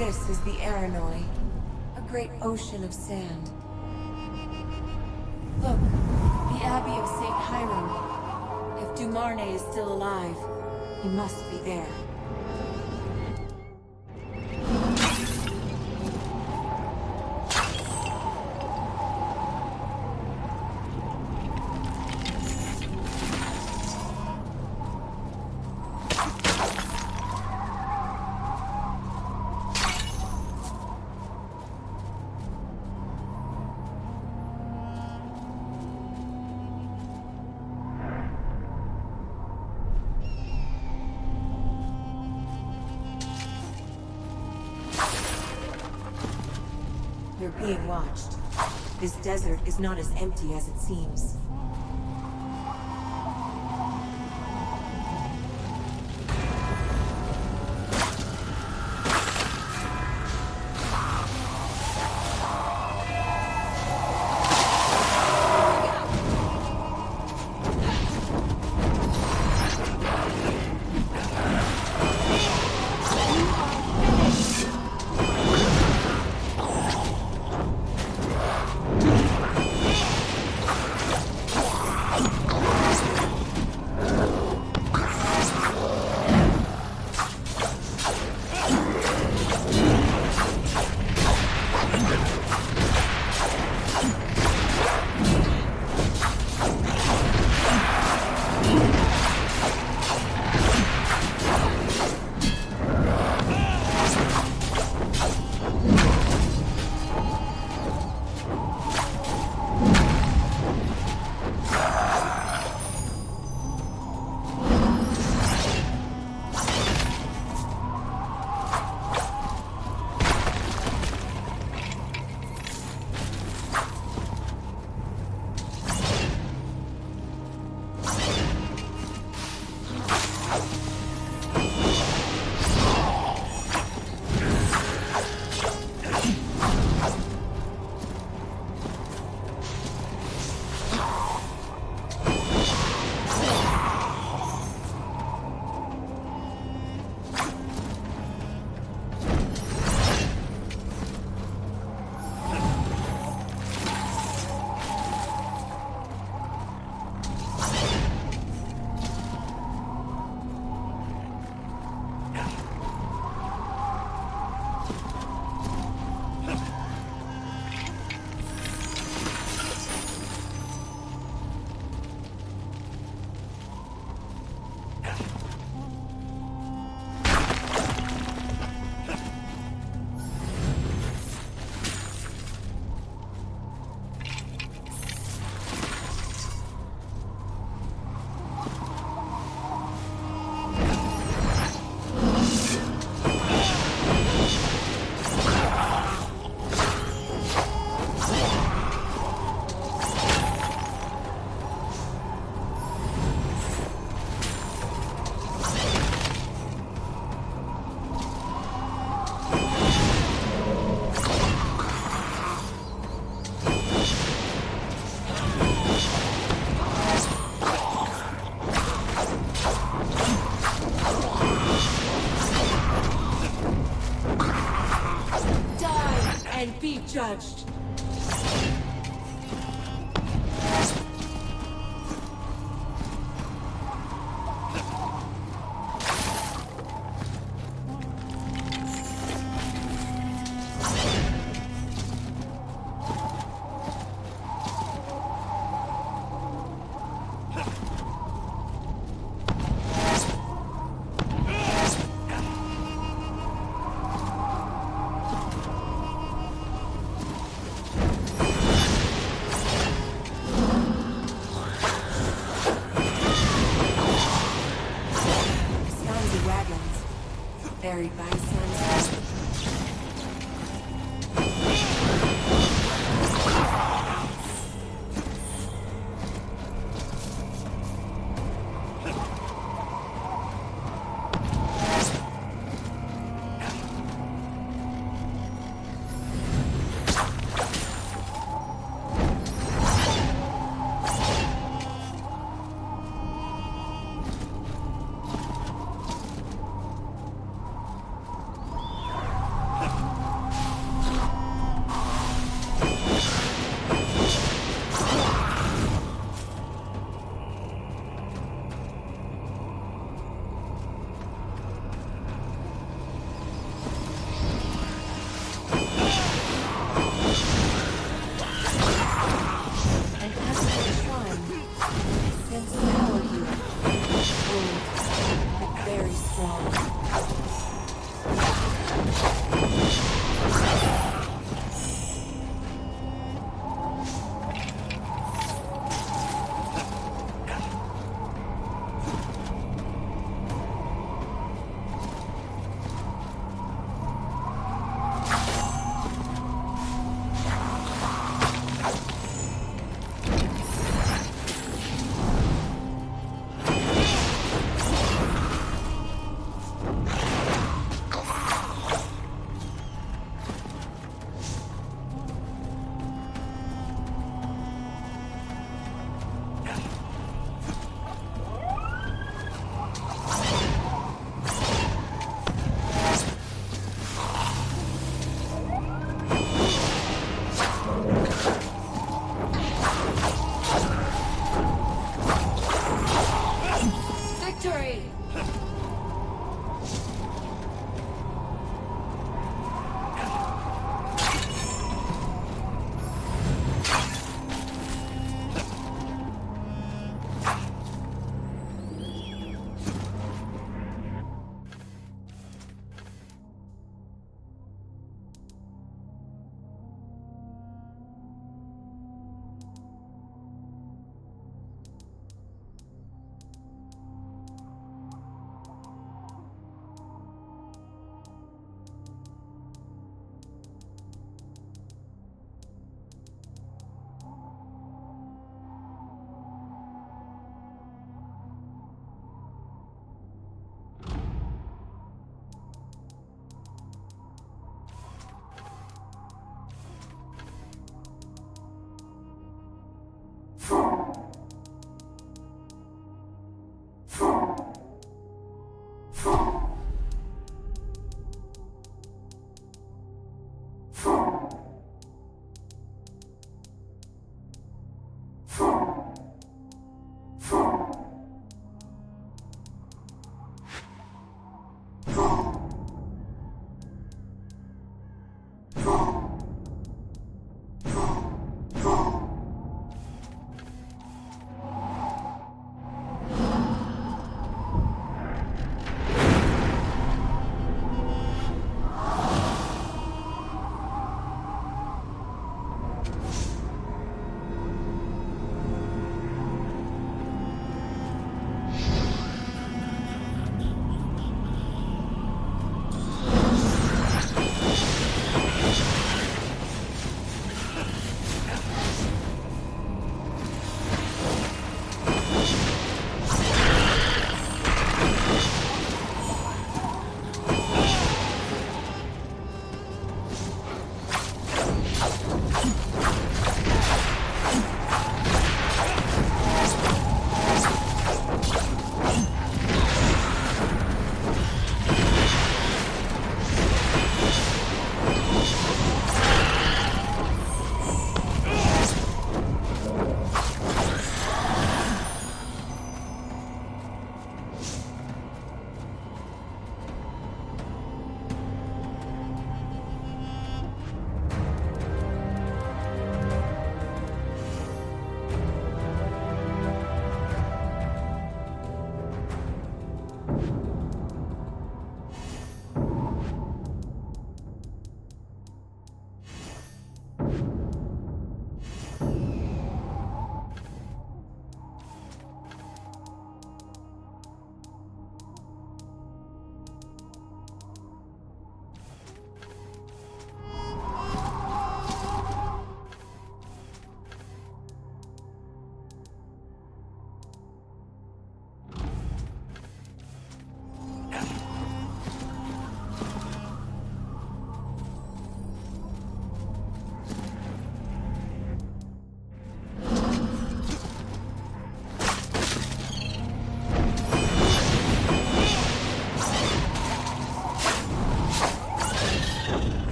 This is the Aranoi, a great ocean of sand. Look, the Abbey of St. Hiram. If Dumarne is still alive, he must be there. You're being watched. This desert is not as empty as it seems. And be judged. Buried by sunset. old, but very strong. Victory!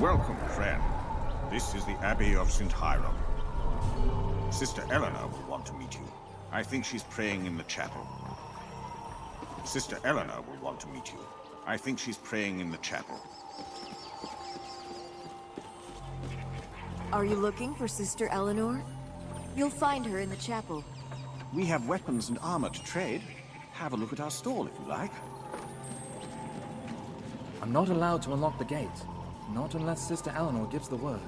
Welcome, friend. This is the Abbey of St. Hiram. Sister Eleanor will want to meet you. I think she's praying in the chapel. Sister Eleanor will want to meet you. I think she's praying in the chapel. Are you looking for Sister Eleanor? You'll find her in the chapel. We have weapons and armor to trade. Have a look at our stall if you like. I'm not allowed to unlock the gate. Not unless Sister Eleanor gives the word.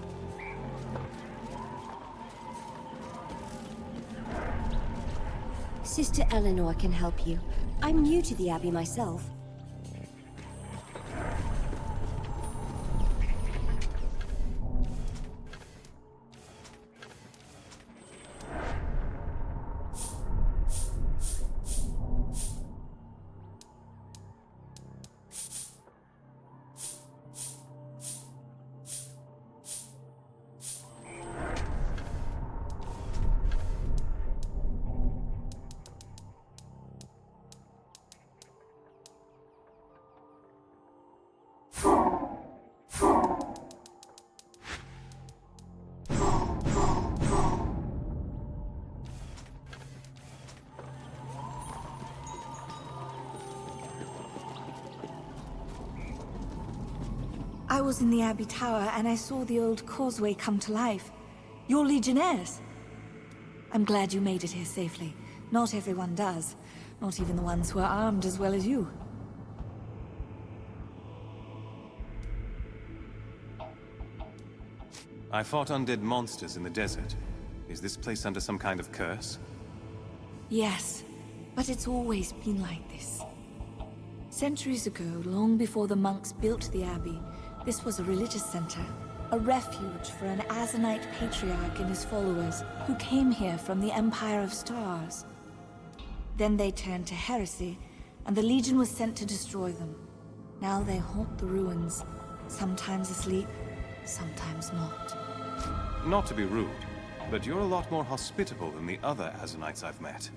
Sister Eleanor can help you. I'm new to the Abbey myself. I was in the Abbey Tower and I saw the old causeway come to life. You're Legionnaires. I'm glad you made it here safely. Not everyone does. Not even the ones who are armed as well as you. I fought undead monsters in the desert. Is this place under some kind of curse? Yes, but it's always been like this. Centuries ago, long before the monks built the Abbey, this was a religious center, a refuge for an Azanite patriarch and his followers who came here from the Empire of Stars. Then they turned to heresy, and the Legion was sent to destroy them. Now they haunt the ruins, sometimes asleep, sometimes not. Not to be rude, but you're a lot more hospitable than the other Azanites I've met.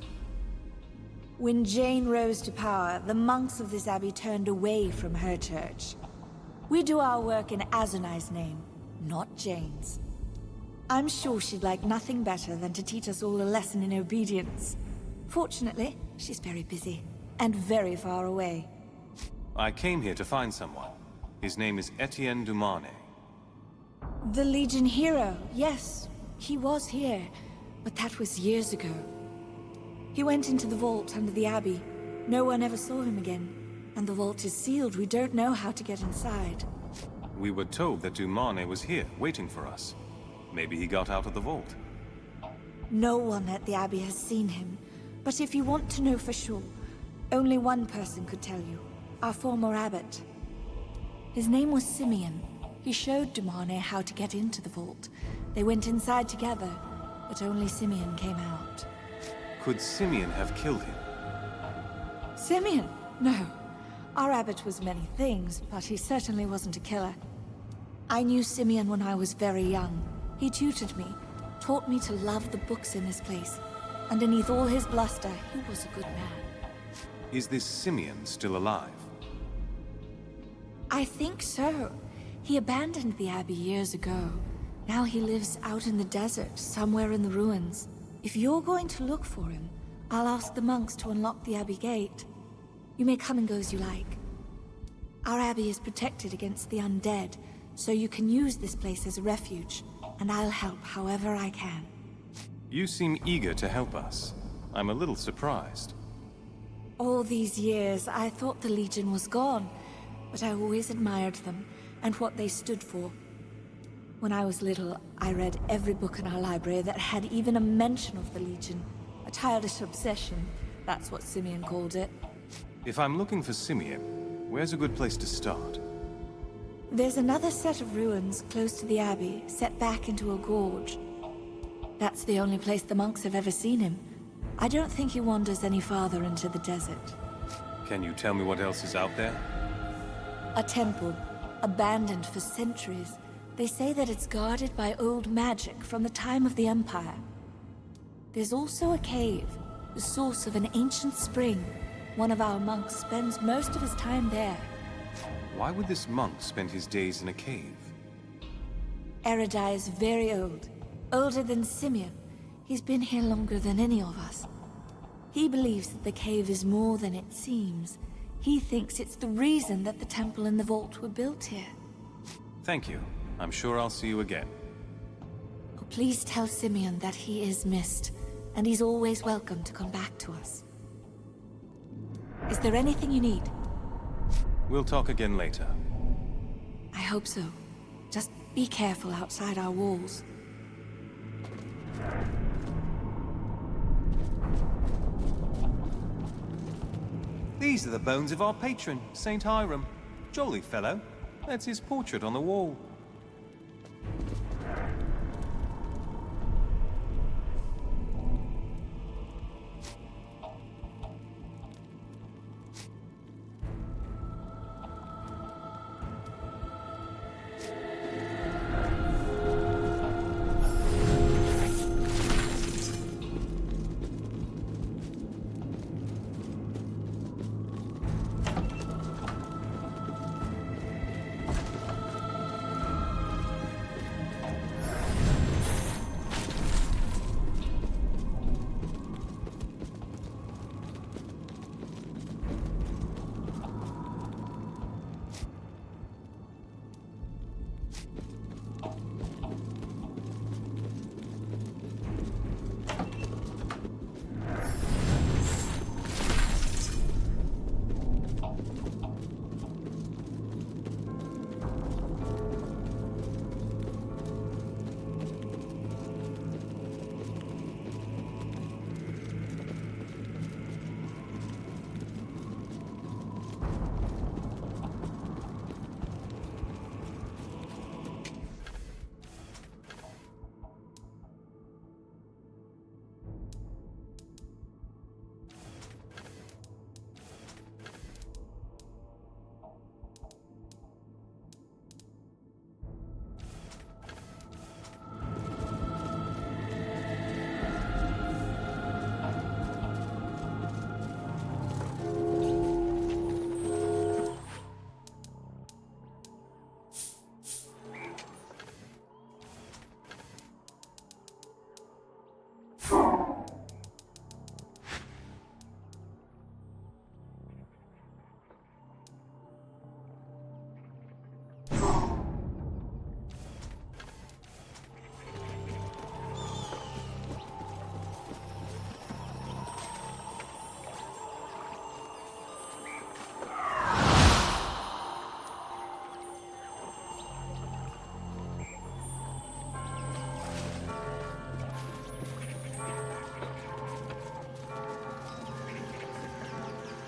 When Jane rose to power, the monks of this abbey turned away from her church. We do our work in Azanai's name, not Jane's. I'm sure she'd like nothing better than to teach us all a lesson in obedience. Fortunately, she's very busy, and very far away. I came here to find someone. His name is Etienne Dumane. The Legion hero, yes. He was here, but that was years ago. He went into the vault under the abbey. No one ever saw him again. And the vault is sealed. We don't know how to get inside. We were told that Dumane was here, waiting for us. Maybe he got out of the vault. No one at the abbey has seen him. But if you want to know for sure, only one person could tell you. Our former abbot. His name was Simeon. He showed Dumane how to get into the vault. They went inside together, but only Simeon came out. Could Simeon have killed him? Simeon? No. Our abbot was many things, but he certainly wasn't a killer. I knew Simeon when I was very young. He tutored me, taught me to love the books in this place. Underneath all his bluster, he was a good man. Is this Simeon still alive? I think so. He abandoned the abbey years ago. Now he lives out in the desert, somewhere in the ruins. If you're going to look for him, I'll ask the monks to unlock the abbey gate. You may come and go as you like. Our abbey is protected against the undead, so you can use this place as a refuge, and I'll help however I can. You seem eager to help us. I'm a little surprised. All these years, I thought the Legion was gone, but I always admired them, and what they stood for. When I was little, I read every book in our library that had even a mention of the Legion. A childish obsession, that's what Simeon called it. If I'm looking for Simeon, where's a good place to start? There's another set of ruins close to the abbey, set back into a gorge. That's the only place the monks have ever seen him. I don't think he wanders any farther into the desert. Can you tell me what else is out there? A temple, abandoned for centuries. They say that it's guarded by old magic from the time of the Empire. There's also a cave, the source of an ancient spring. One of our monks spends most of his time there. Why would this monk spend his days in a cave? Eridai is very old. Older than Simeon. He's been here longer than any of us. He believes that the cave is more than it seems. He thinks it's the reason that the temple and the vault were built here. Thank you. I'm sure I'll see you again. Oh, please tell Simeon that he is missed, and he's always welcome to come back to us. Is there anything you need? We'll talk again later. I hope so. Just be careful outside our walls. These are the bones of our patron, Saint Hiram. Jolly fellow. That's his portrait on the wall.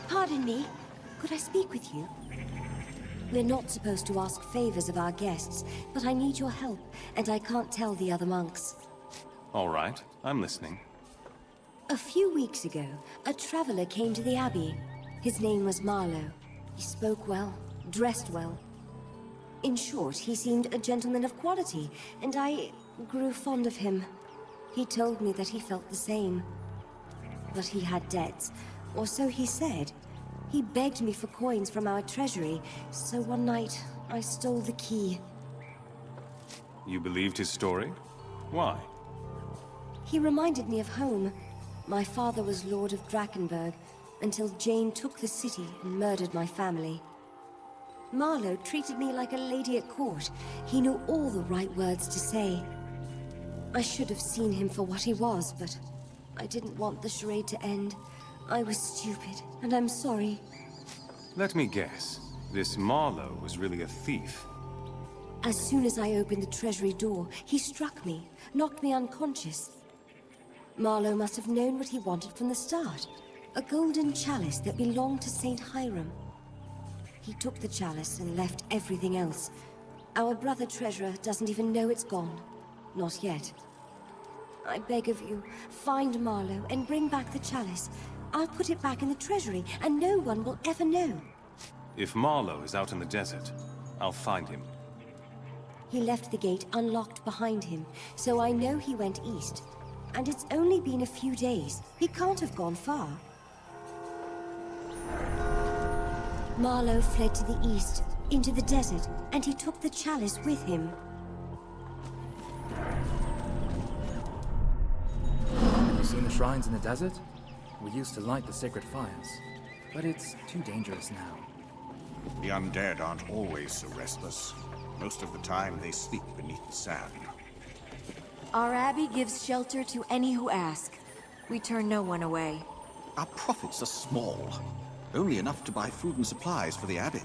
Pardon me, could I speak with you? We're not supposed to ask favors of our guests, but I need your help, and I can't tell the other monks. All right, I'm listening. A few weeks ago, a traveler came to the Abbey. His name was Marlowe. He spoke well, dressed well. In short, he seemed a gentleman of quality, and I grew fond of him. He told me that he felt the same. But he had debts, or so he said. He begged me for coins from our treasury, so one night I stole the key. You believed his story? Why? He reminded me of home. My father was Lord of Drakkenberg, until Jane took the city and murdered my family. Marlowe treated me like a lady at court. He knew all the right words to say. I should have seen him for what he was, but I didn't want the charade to end. I was stupid, and I'm sorry. Let me guess. This Marlowe was really a thief. As soon as I opened the treasury door, he struck me, knocked me unconscious. Marlowe must have known what he wanted from the start. A golden chalice that belonged to Saint Hiram. He took the chalice and left everything else. Our brother treasurer doesn't even know it's gone. Not yet. I beg of you, find Marlowe and bring back the chalice. I'll put it back in the treasury, and no one will ever know. If Marlowe is out in the desert, I'll find him. He left the gate unlocked behind him, so I know he went east. And it's only been a few days. He can't have gone far. Marlowe fled to the east, into the desert, and he took the chalice with him. Between the shrines in the desert, we used to light the sacred fires, but it's too dangerous now. The undead aren't always so restless. Most of the time, they sleep beneath the sand. Our abbey gives shelter to any who ask. We turn no one away. Our profits are small. Only enough to buy food and supplies for the abbey.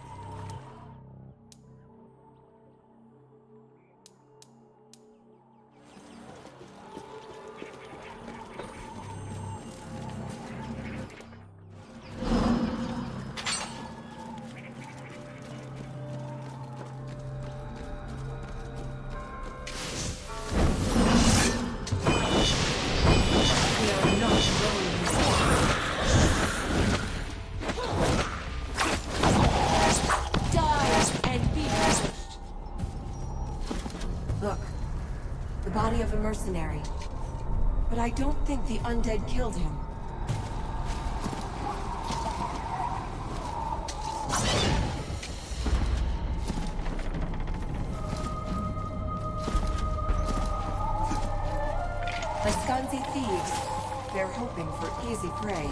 Look, the body of a mercenary. But I don't think the undead killed him. Maskanzi thieves. They're hoping for easy prey.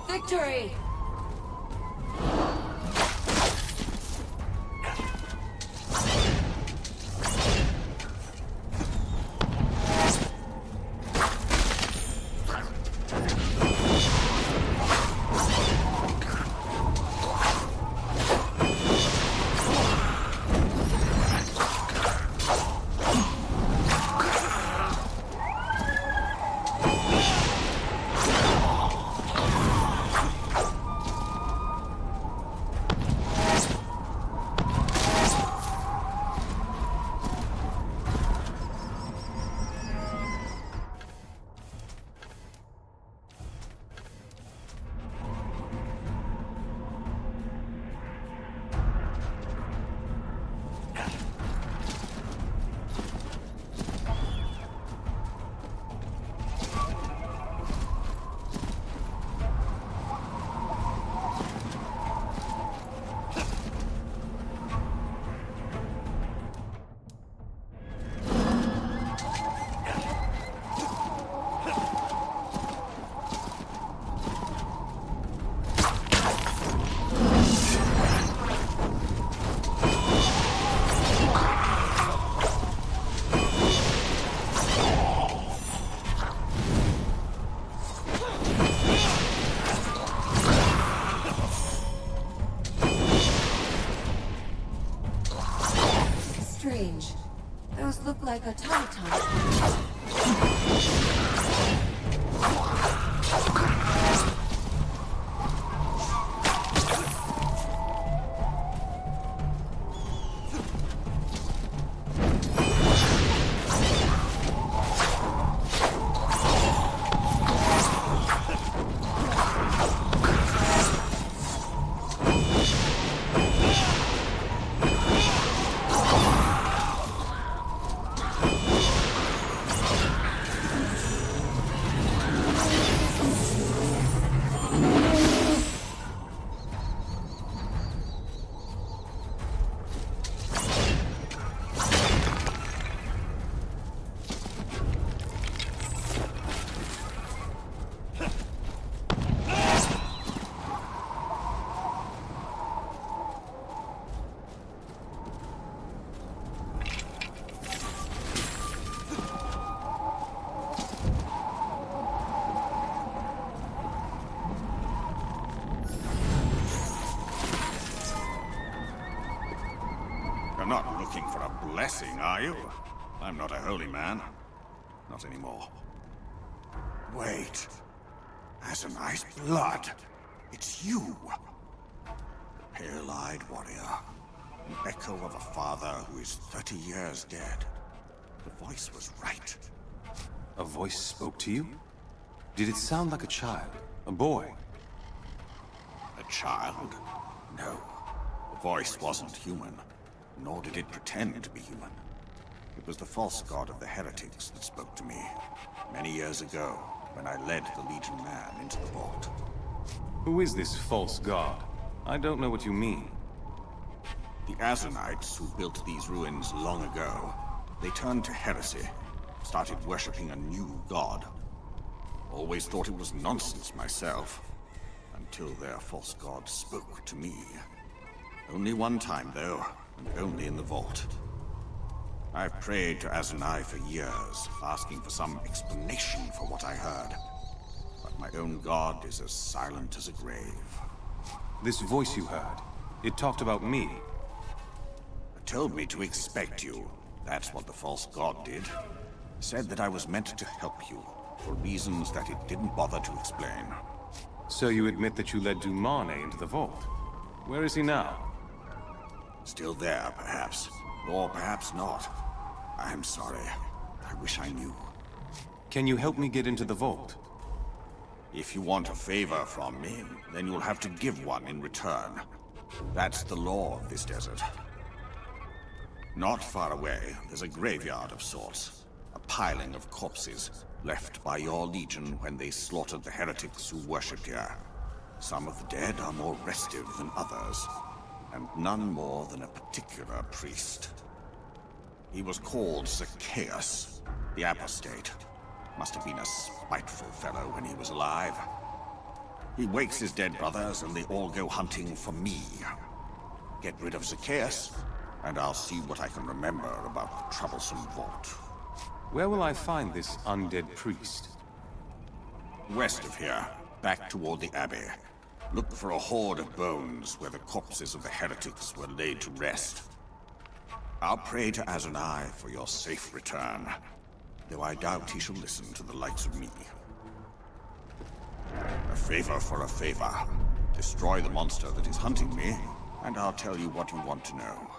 Victory! looking for a blessing, are you? I'm not a holy man. Not anymore. Wait. Azanai's blood. It's you. The pale-eyed warrior. An echo of a father who is 30 years dead. The voice was right. A voice spoke to you? Did it sound like a child? A boy? A child? No. The voice wasn't human, nor did it pretend to be human. It was the false god of the heretics that spoke to me, many years ago, when I led the Legion man into the vault. Who is this false god? I don't know what you mean. The Azanites who built these ruins long ago, they turned to heresy, started worshipping a new god. Always thought it was nonsense myself, until their false god spoke to me. Only one time, though, and only in the vault. I've prayed to Azanai for years, asking for some explanation for what I heard. But my own god is as silent as a grave. This voice you heard, it talked about me. It told me to expect you. That's what the false god did. Said that I was meant to help you, for reasons that it didn't bother to explain. So you admit that you led Dumane into the vault. Where is he now? Still there, perhaps. Or perhaps not. I'm sorry. I wish I knew. Can you help me get into the vault? If you want a favor from me, then you'll have to give one in return. That's the law of this desert. Not far away, there's a graveyard of sorts. A piling of corpses, left by your legion when they slaughtered the heretics who worshipped here. Some of the dead are more restive than others, and none more than a particular priest. He was called Zacchaeus, the apostate. Must have been a spiteful fellow when he was alive. He wakes his dead brothers and they all go hunting for me. Get rid of Zacchaeus, and I'll see what I can remember about the troublesome vault. Where will I find this undead priest? West of here, back toward the Abbey. Look for a hoard of bones where the corpses of the heretics were laid to rest. I'll pray to Azanai for your safe return, though I doubt he shall listen to the likes of me. A favor for a favor. Destroy the monster that is hunting me, and I'll tell you what you want to know.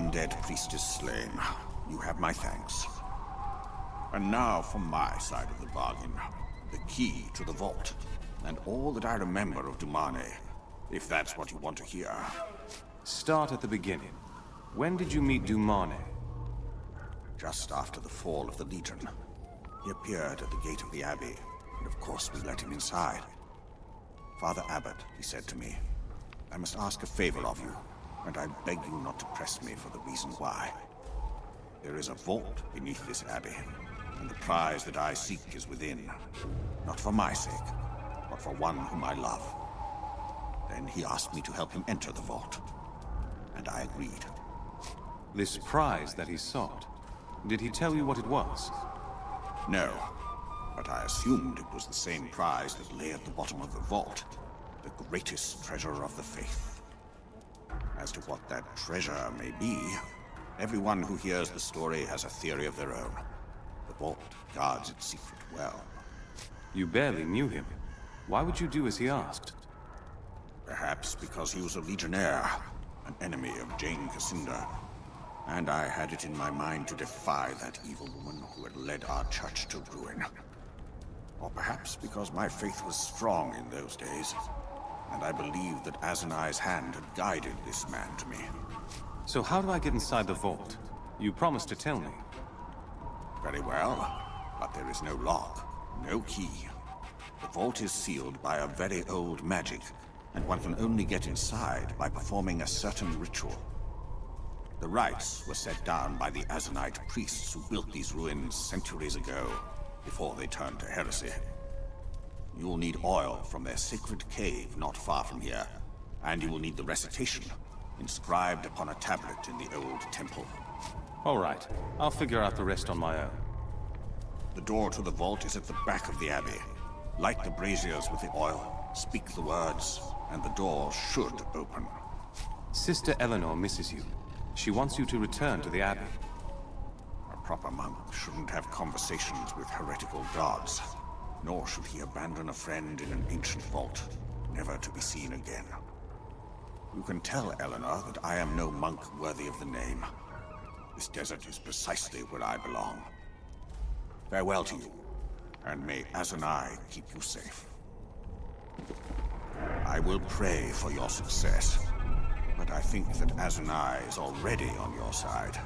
undead priest is slain. You have my thanks. And now for my side of the bargain. The key to the vault. And all that I remember of Dumane, if that's what you want to hear. Start at the beginning. When did you meet Dumane? Just after the fall of the Legion. He appeared at the gate of the Abbey, and of course we let him inside. Father Abbot, he said to me, I must ask a favor of you, and I beg you not to press me for the reason why. There is a vault beneath this abbey, and the prize that I seek is within. Not for my sake, but for one whom I love. Then he asked me to help him enter the vault, and I agreed. This prize that he sought, did he tell you what it was? No, but I assumed it was the same prize that lay at the bottom of the vault, the greatest treasure of the faith. As to what that treasure may be, everyone who hears the story has a theory of their own. The vault guards its secret well. You barely knew him. Why would you do as he asked? Perhaps because he was a legionnaire, an enemy of Jane Cassinda, and I had it in my mind to defy that evil woman who had led our church to ruin. Or perhaps because my faith was strong in those days, and I believed that Azanai's hand had guided this man to me. So how do I get inside the vault? You promised to tell me. Very well, but there is no lock, no key. The vault is sealed by a very old magic, and one can only get inside by performing a certain ritual. The rites were set down by the Azanite priests who built these ruins centuries ago, before they turned to heresy. You'll need oil from their sacred cave not far from here, and you will need the recitation, inscribed upon a tablet in the old temple. All right, I'll figure out the rest on my own. The door to the vault is at the back of the abbey. Light the braziers with the oil, speak the words, and the door should open. Sister Eleanor misses you. She wants you to return to the abbey. A proper monk shouldn't have conversations with heretical gods, nor should he abandon a friend in an ancient vault, never to be seen again. You can tell Eleanor that I am no monk worthy of the name. This desert is precisely where I belong. Farewell to you, and may Azanai keep you safe. I will pray for your success, but I think that Azanai is already on your side.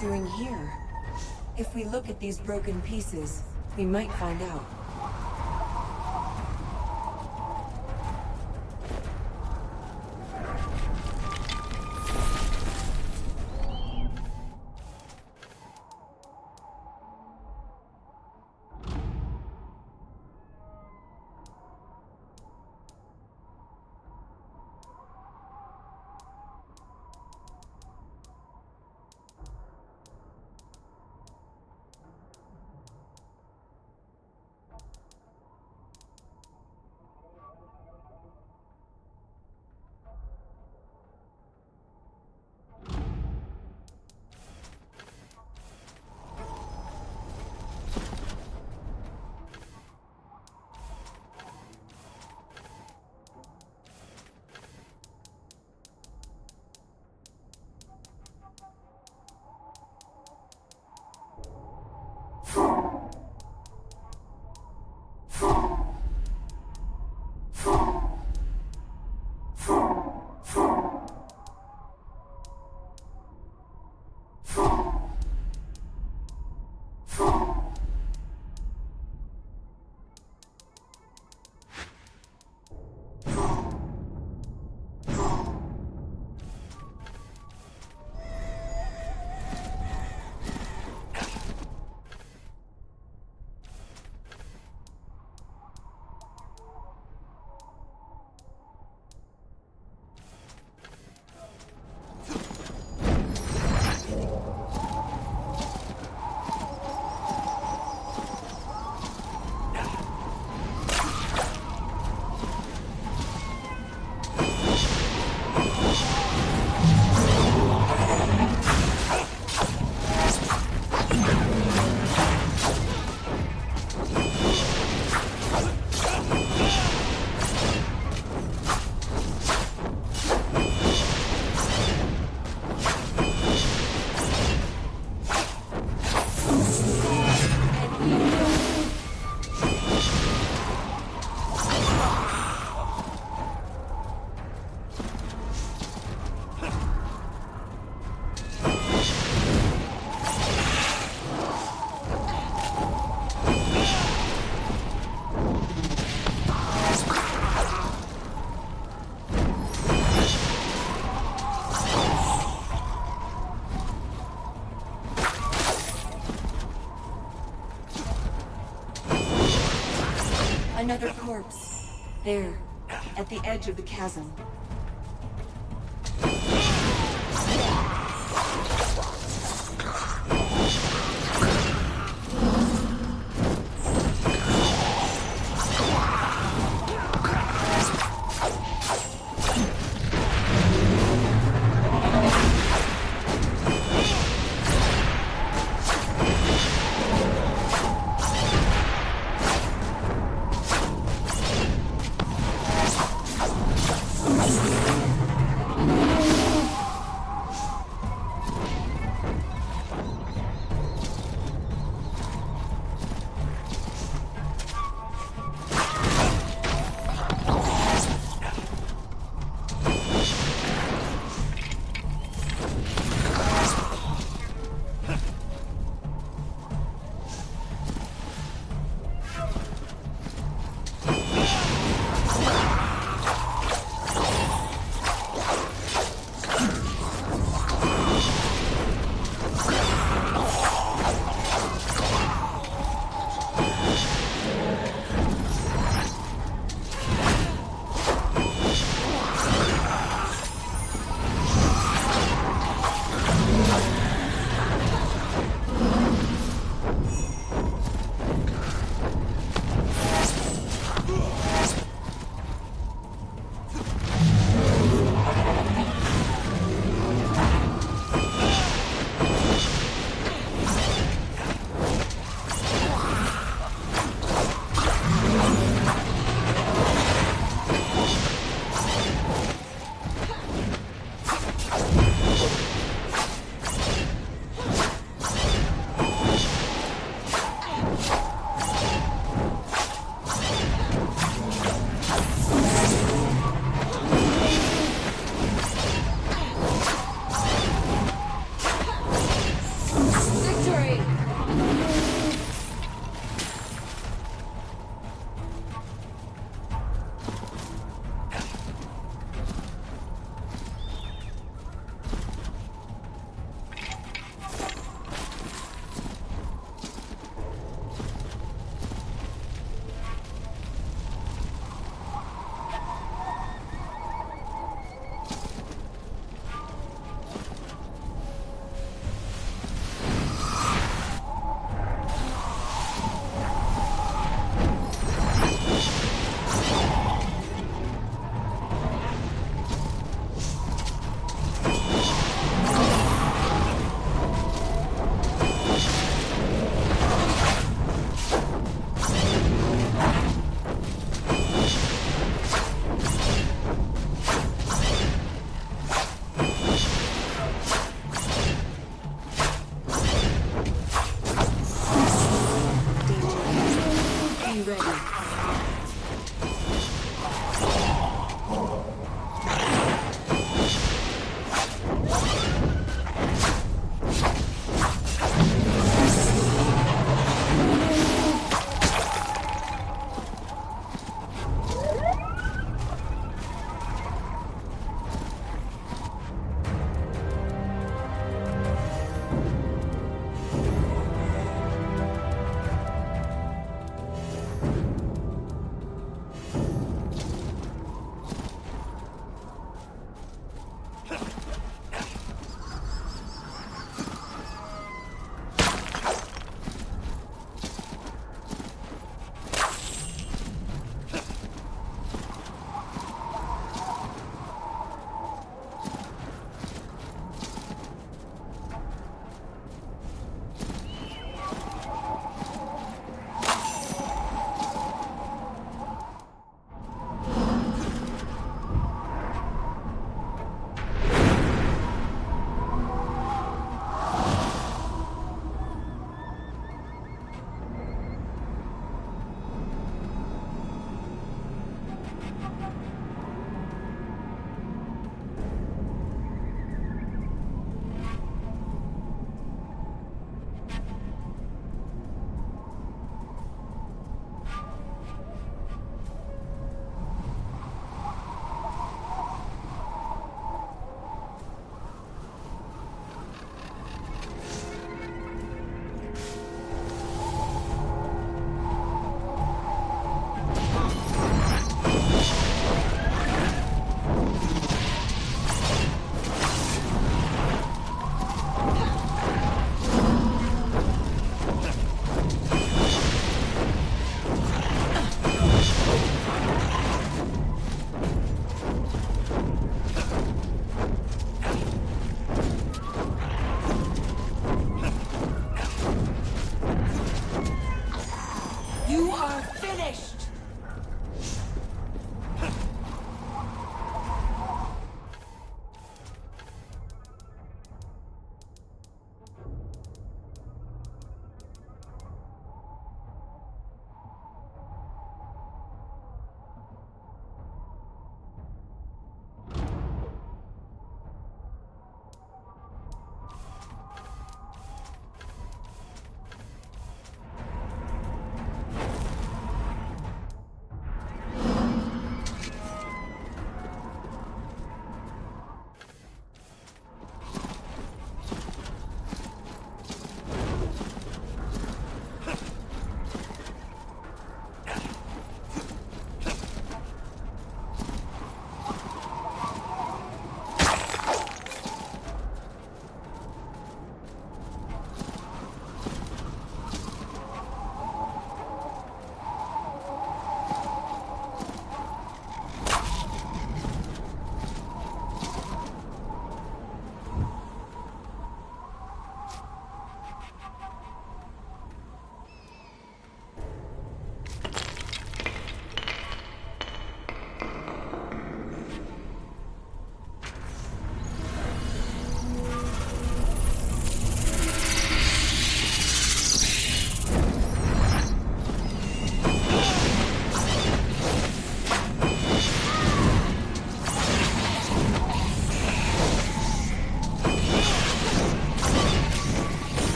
Doing here? If we look at these broken pieces, we might find out. Another corpse. There, at the edge of the chasm.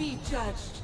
be judged.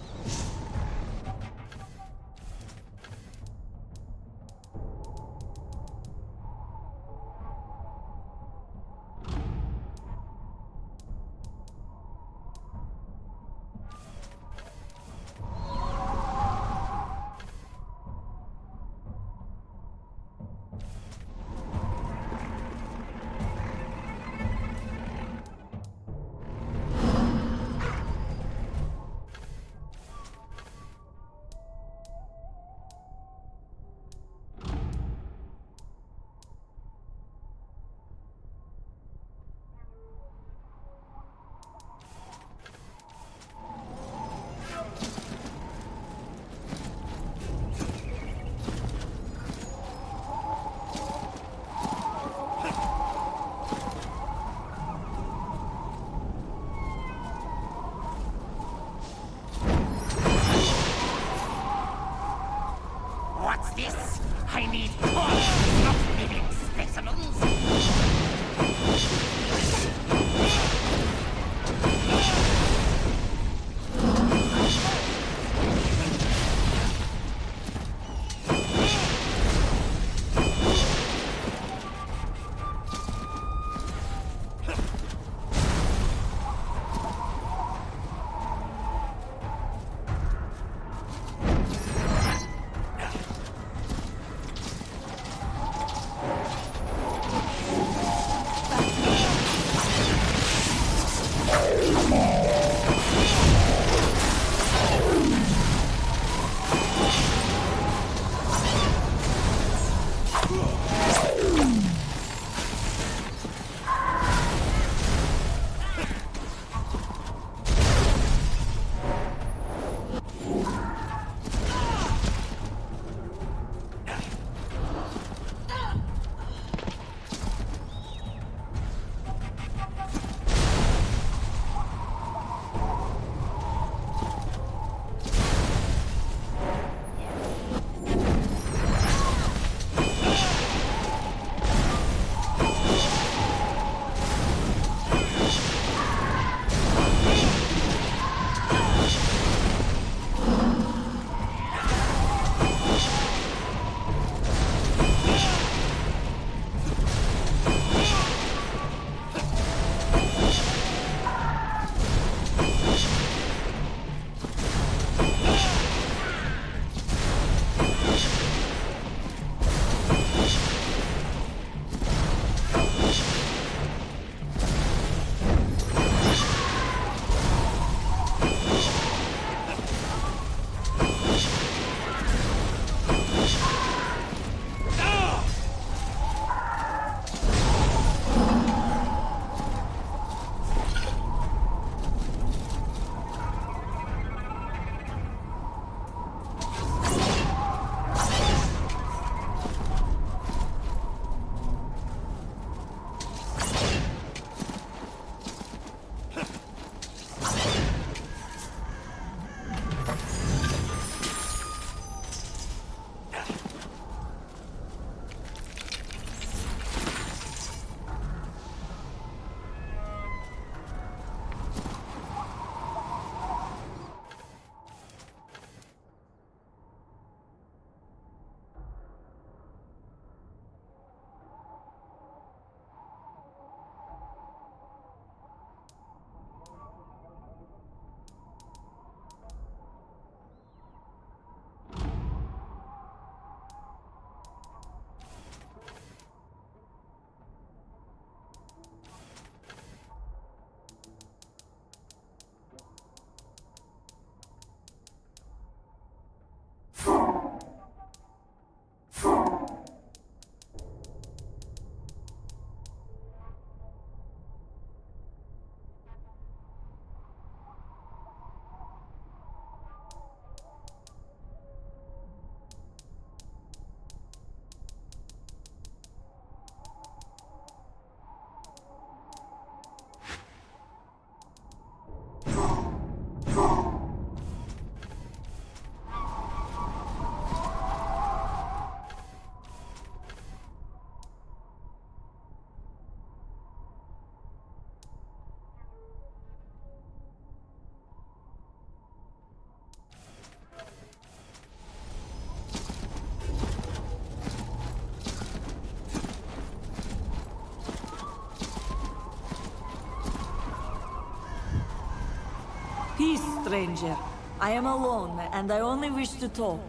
Peace, stranger. I am alone, and I only wish to talk.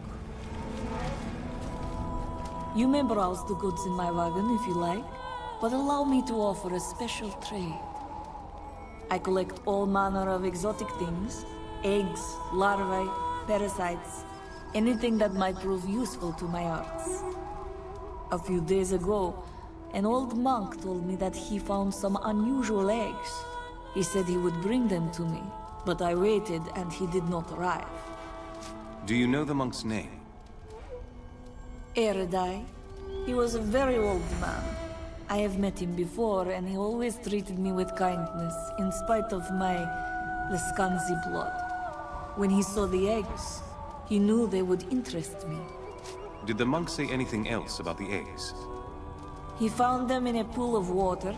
You may browse the goods in my wagon if you like, but allow me to offer a special trade. I collect all manner of exotic things, eggs, larvae, parasites, anything that might prove useful to my arts. A few days ago, an old monk told me that he found some unusual eggs. He said he would bring them to me, but I waited and he did not arrive. Do you know the monk's name? Eridai. He was a very old man. I have met him before, and he always treated me with kindness, in spite of my Lescanzi blood. When he saw the eggs, he knew they would interest me. Did the monk say anything else about the eggs? He found them in a pool of water.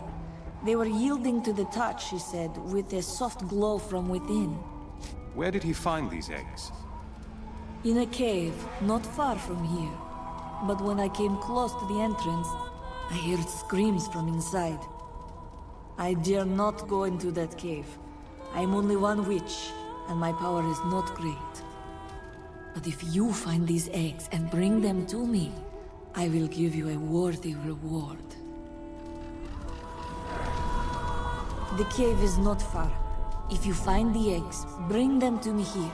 They were yielding to the touch, he said, with a soft glow from within. Where did he find these eggs? In a cave, not far from here. But when I came close to the entrance, I heard screams from inside. I dare not go into that cave. I am only one witch, and my power is not great. But if you find these eggs and bring them to me, I will give you a worthy reward. The cave is not far. If you find the eggs, bring them to me here.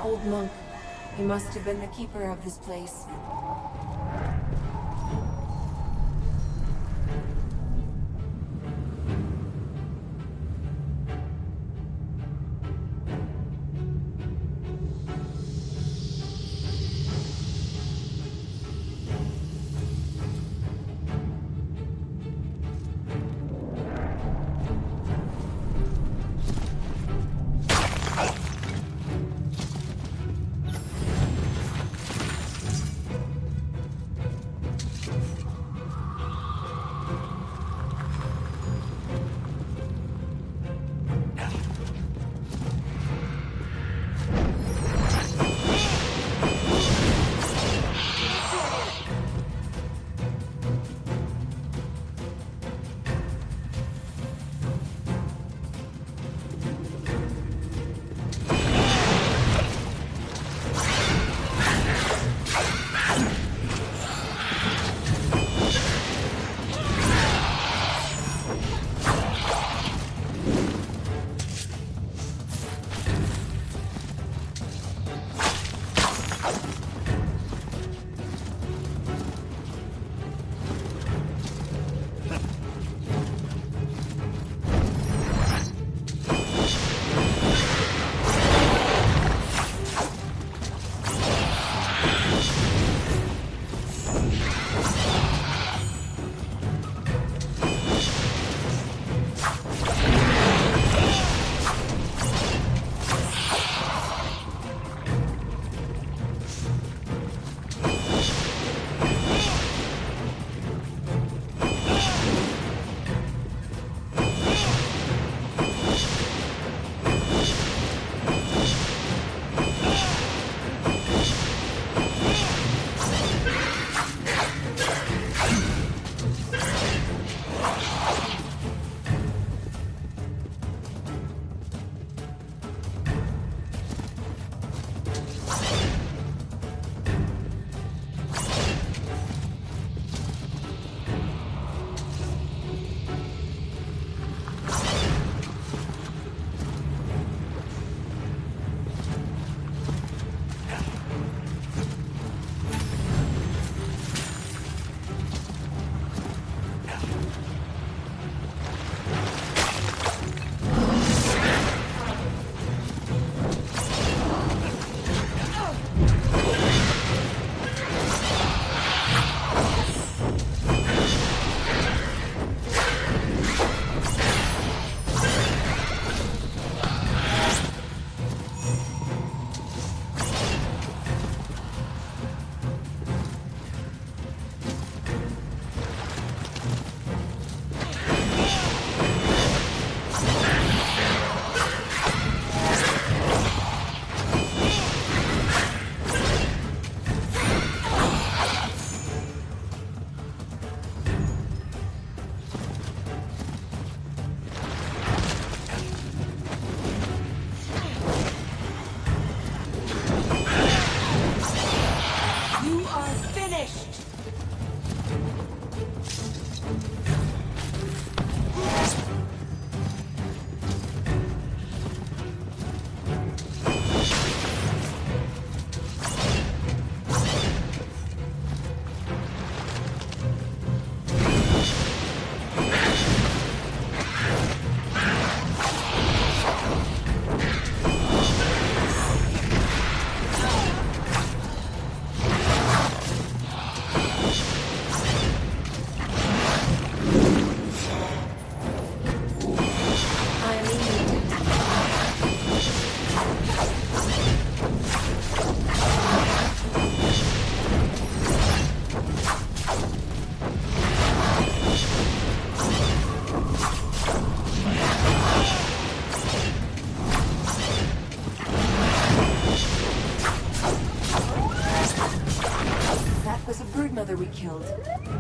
Old monk. He must have been the keeper of this place.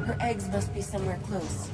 Her eggs must be somewhere close.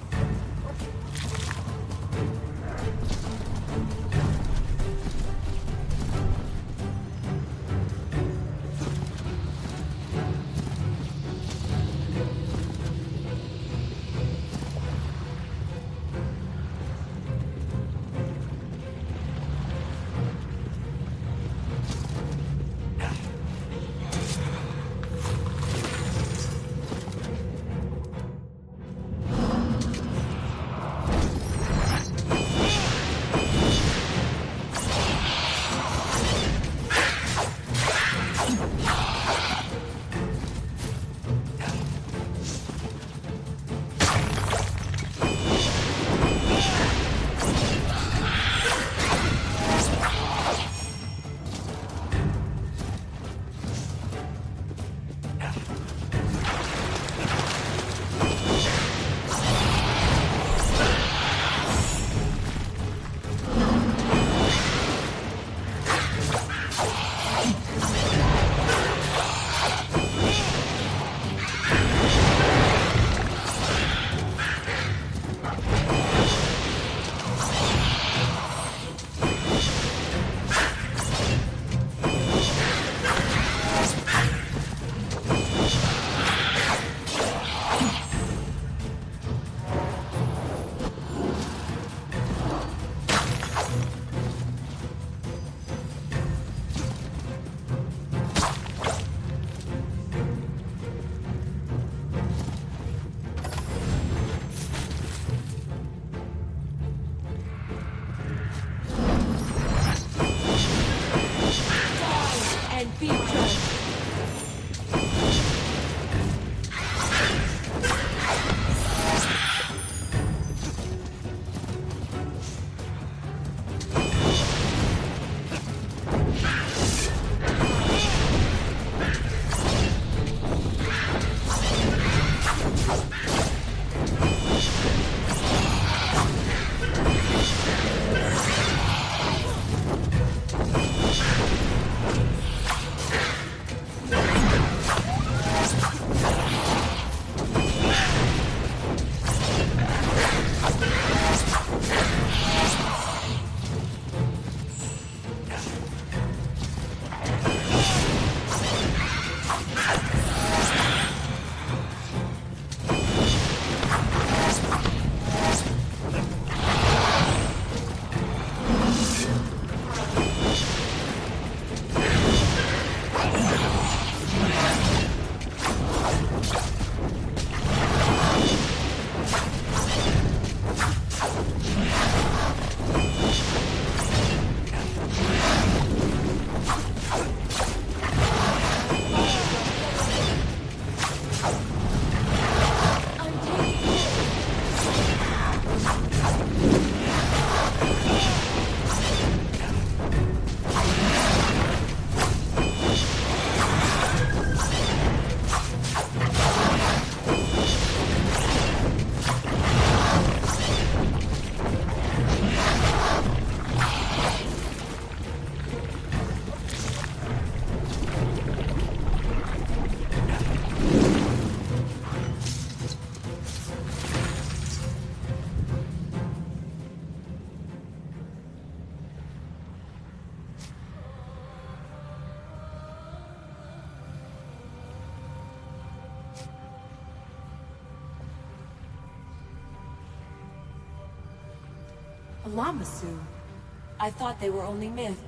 And be judged. A Lamasu? I thought they were only myth.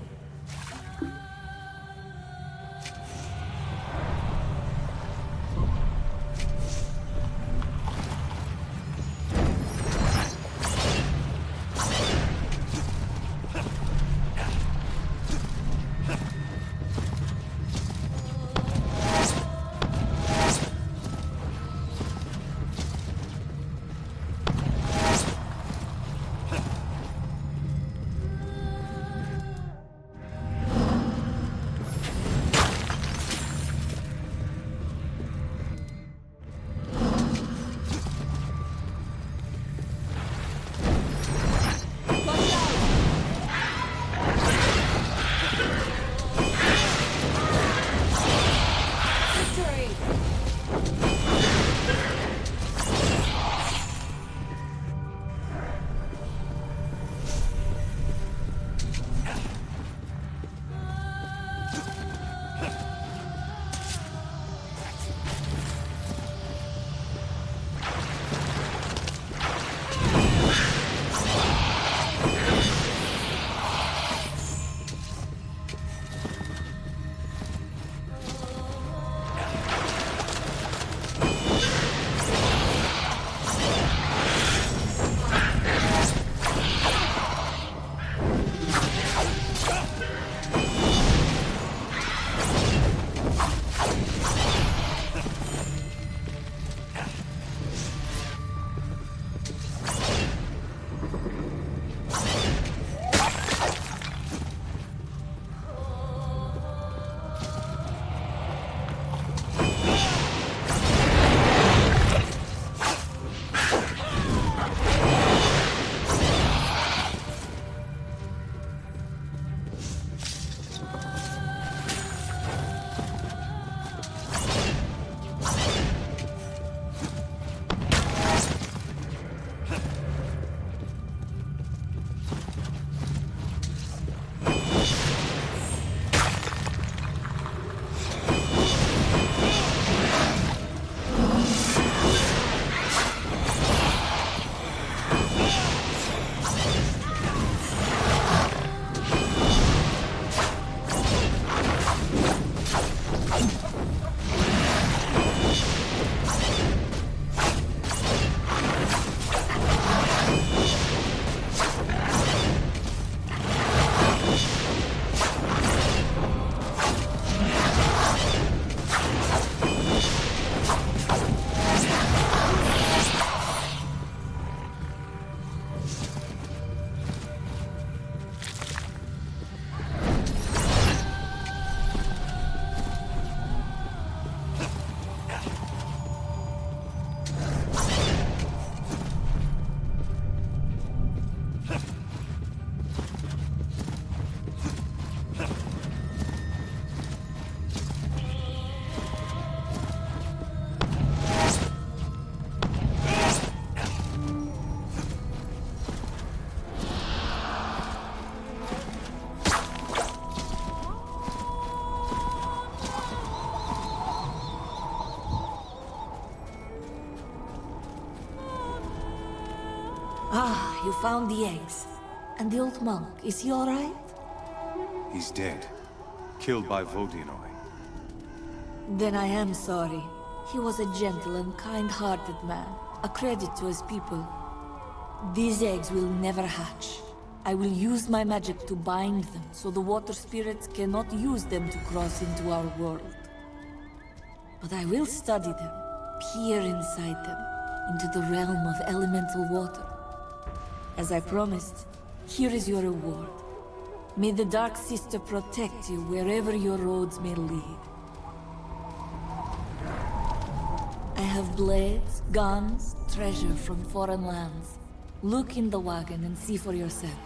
Ah, you found the eggs. And the old monk, is he alright? He's dead. Killed by Vodinoi. Then I am sorry. He was a gentle and kind-hearted man, a credit to his people. These eggs will never hatch. I will use my magic to bind them, so the water spirits cannot use them to cross into our world. But I will study them, peer inside them, into the realm of elemental water. As I promised, here is your reward. May the Dark Sister protect you wherever your roads may lead. I have blades, guns, treasure from foreign lands. Look in the wagon and see for yourself.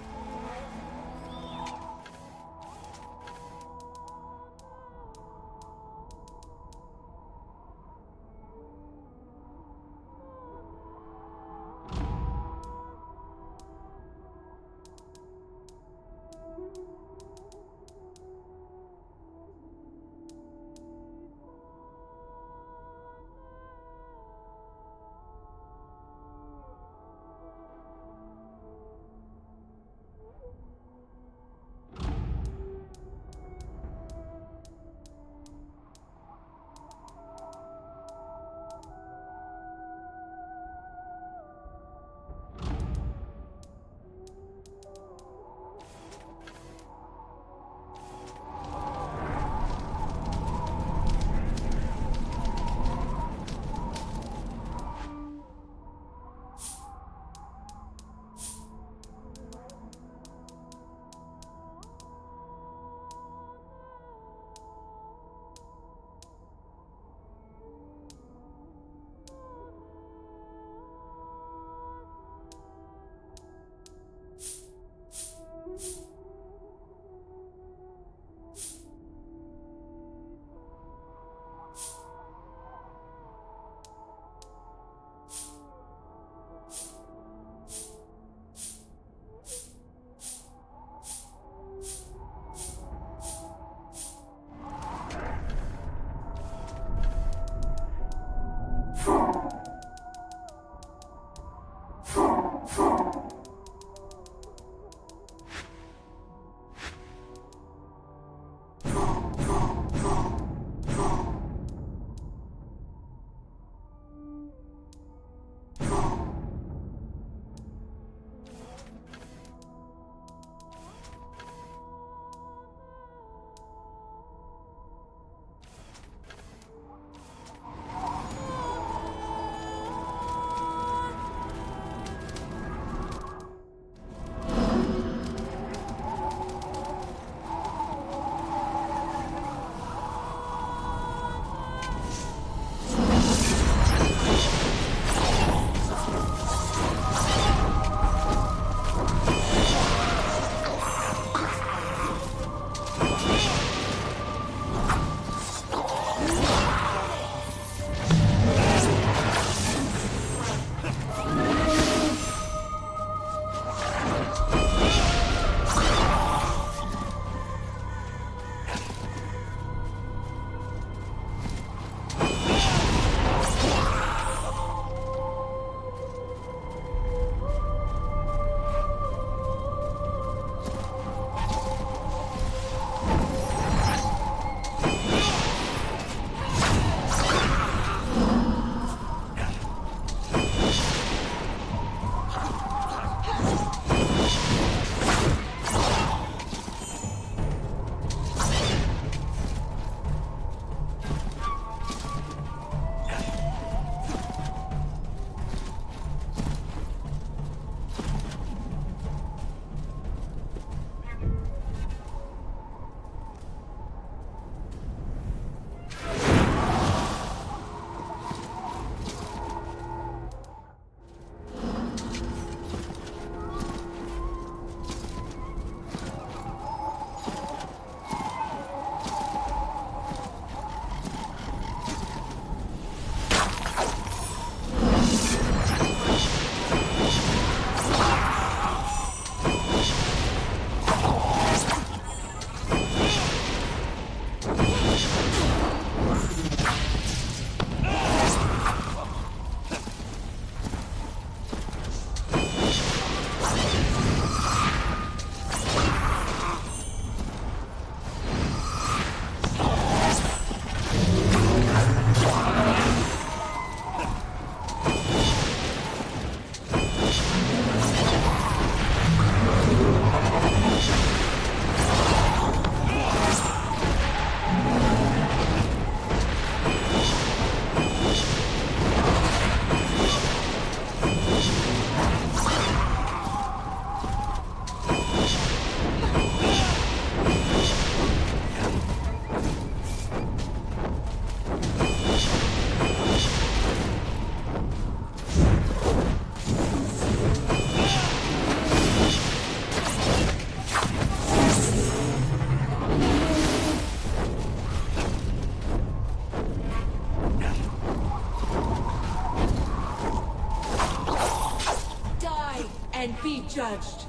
and be judged.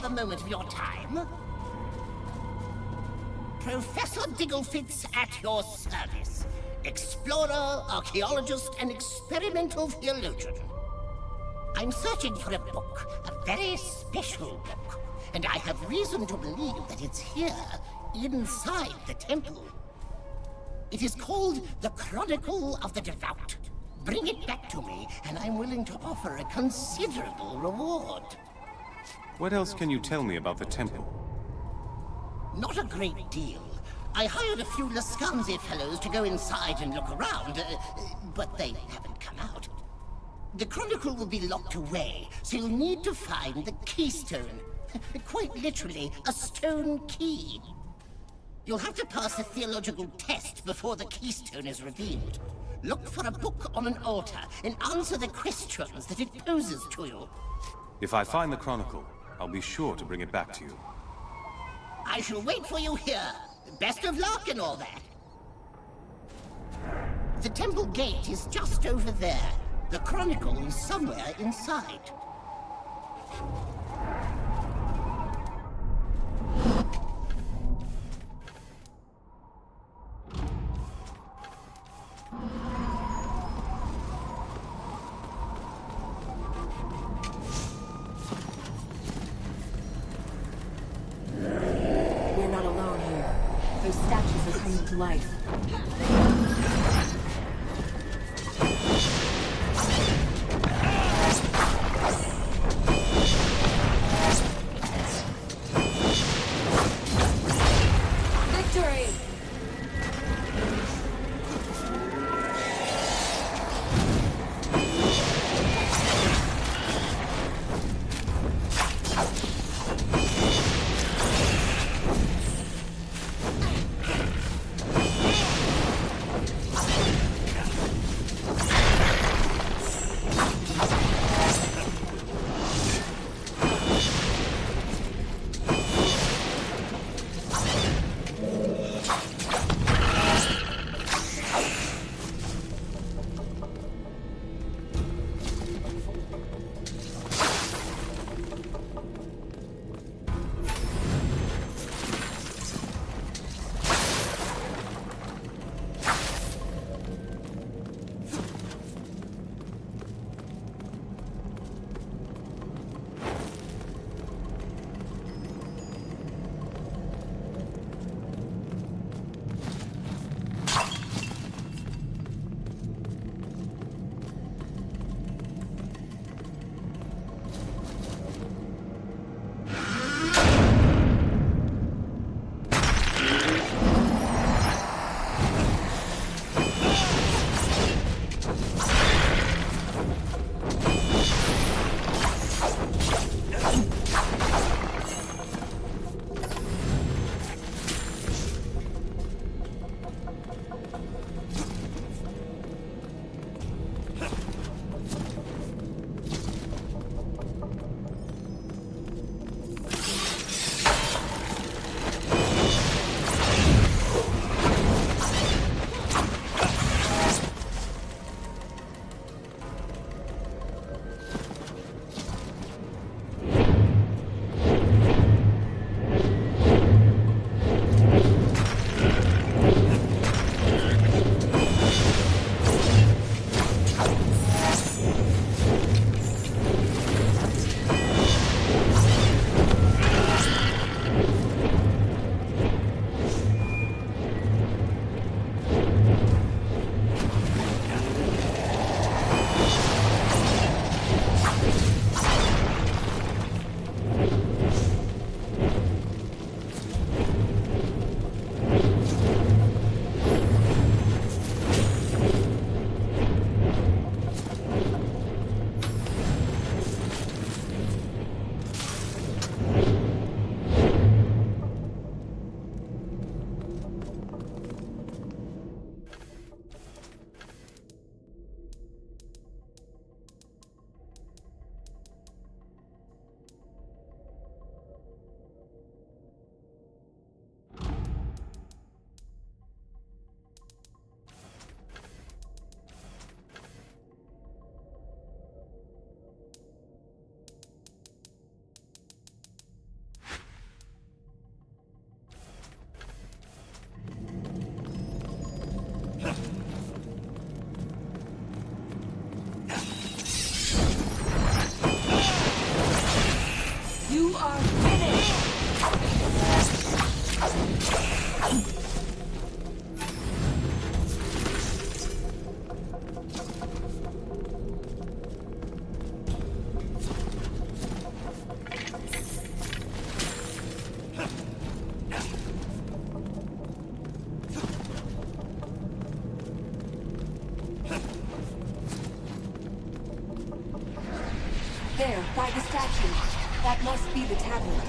a moment of your time? Professor Digglefitz at your service. Explorer, archaeologist, and experimental theologian. I'm searching for a book, a very special book, and I have reason to believe that it's here, inside the temple. It is called the Chronicle of the Devout. Bring it back to me, and I'm willing to offer a considerable reward. What else can you tell me about the temple? Not a great deal. I hired a few Lascanzi fellows to go inside and look around, but they haven't come out. The Chronicle will be locked away, so you'll need to find the keystone. Quite literally, a stone key. You'll have to pass a theological test before the keystone is revealed. Look for a book on an altar and answer the questions that it poses to you. If I find the Chronicle, I'll be sure to bring it back to you. I shall wait for you here. Best of luck and all that. The temple gate is just over there. The Chronicle is somewhere inside. We're not alone here. those statues are coming to life. Victory! There, by the statue. That must be the tablet.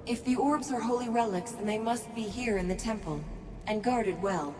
If the orbs are holy relics, then they must be here in the temple, and guarded well.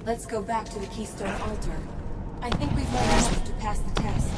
Let's go back to the Keystone Altar. I think we've learned enough to pass the test.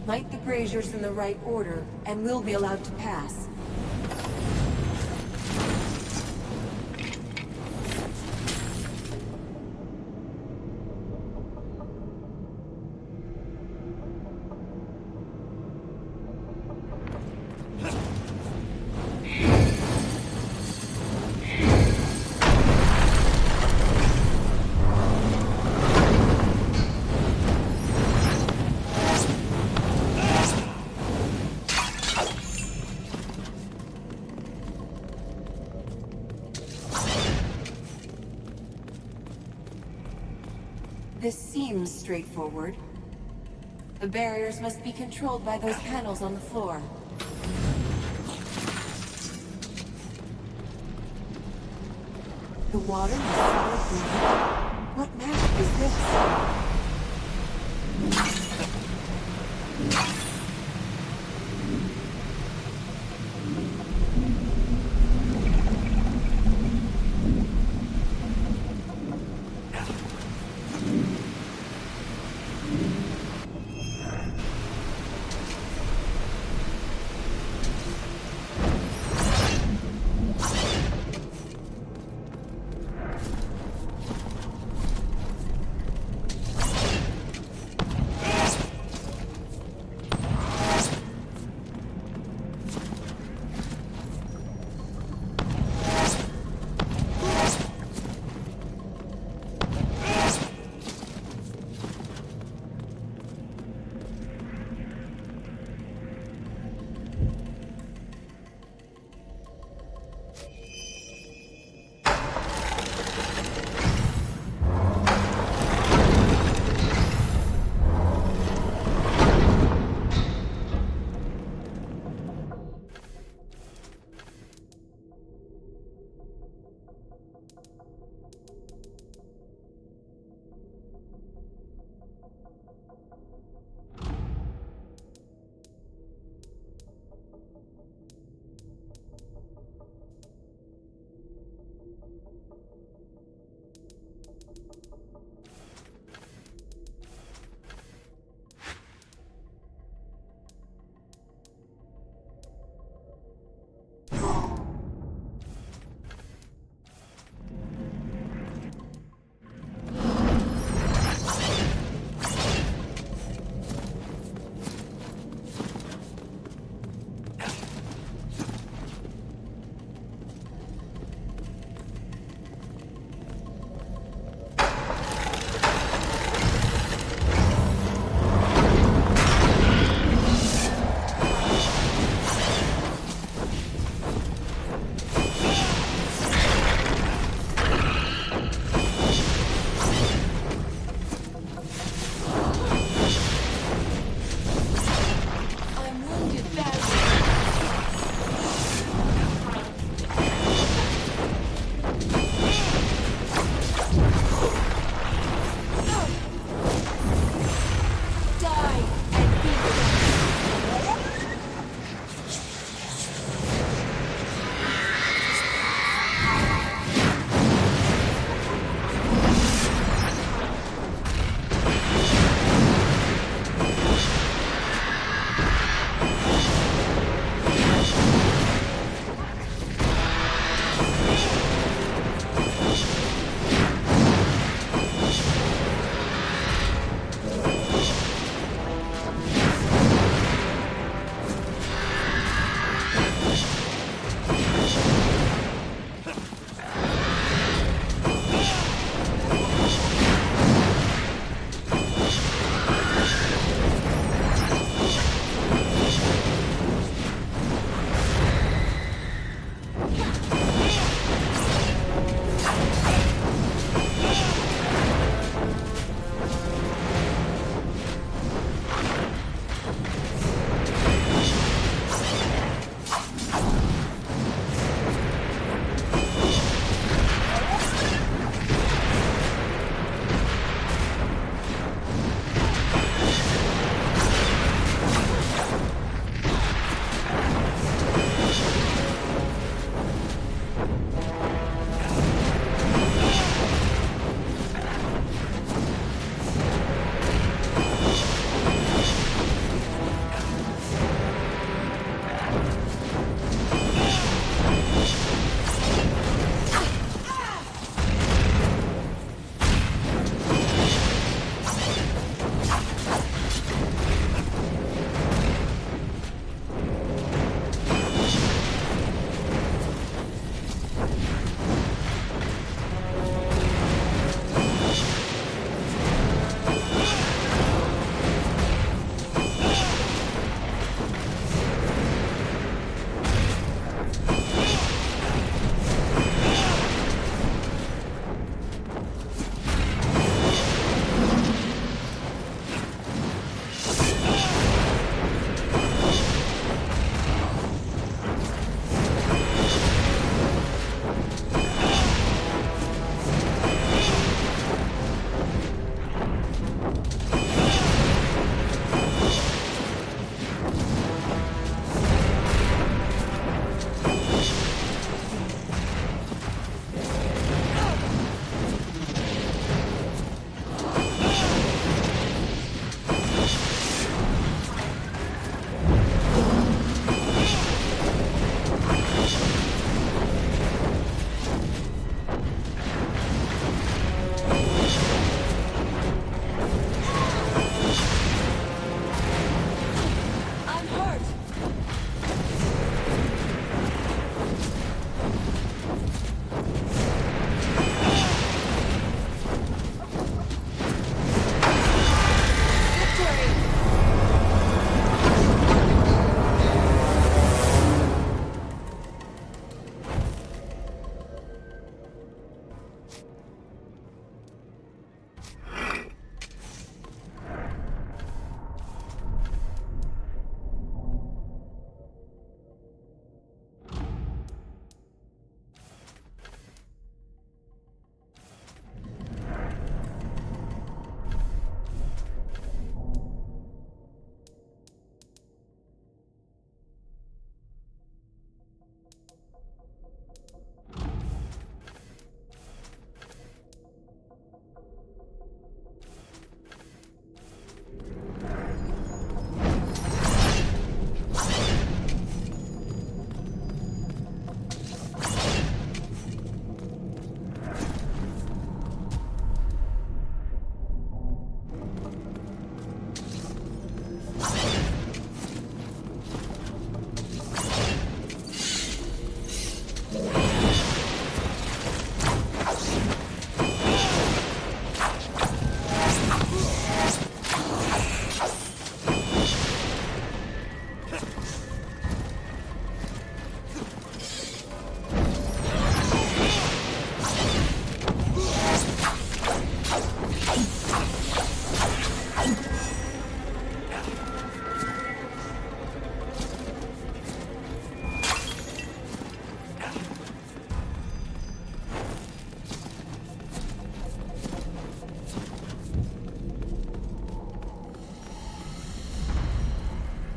Light the braziers in the right order, and we'll be allowed to pass. This seems straightforward. The barriers must be controlled by those panels on the floor. The water is solid blue. What magic is this?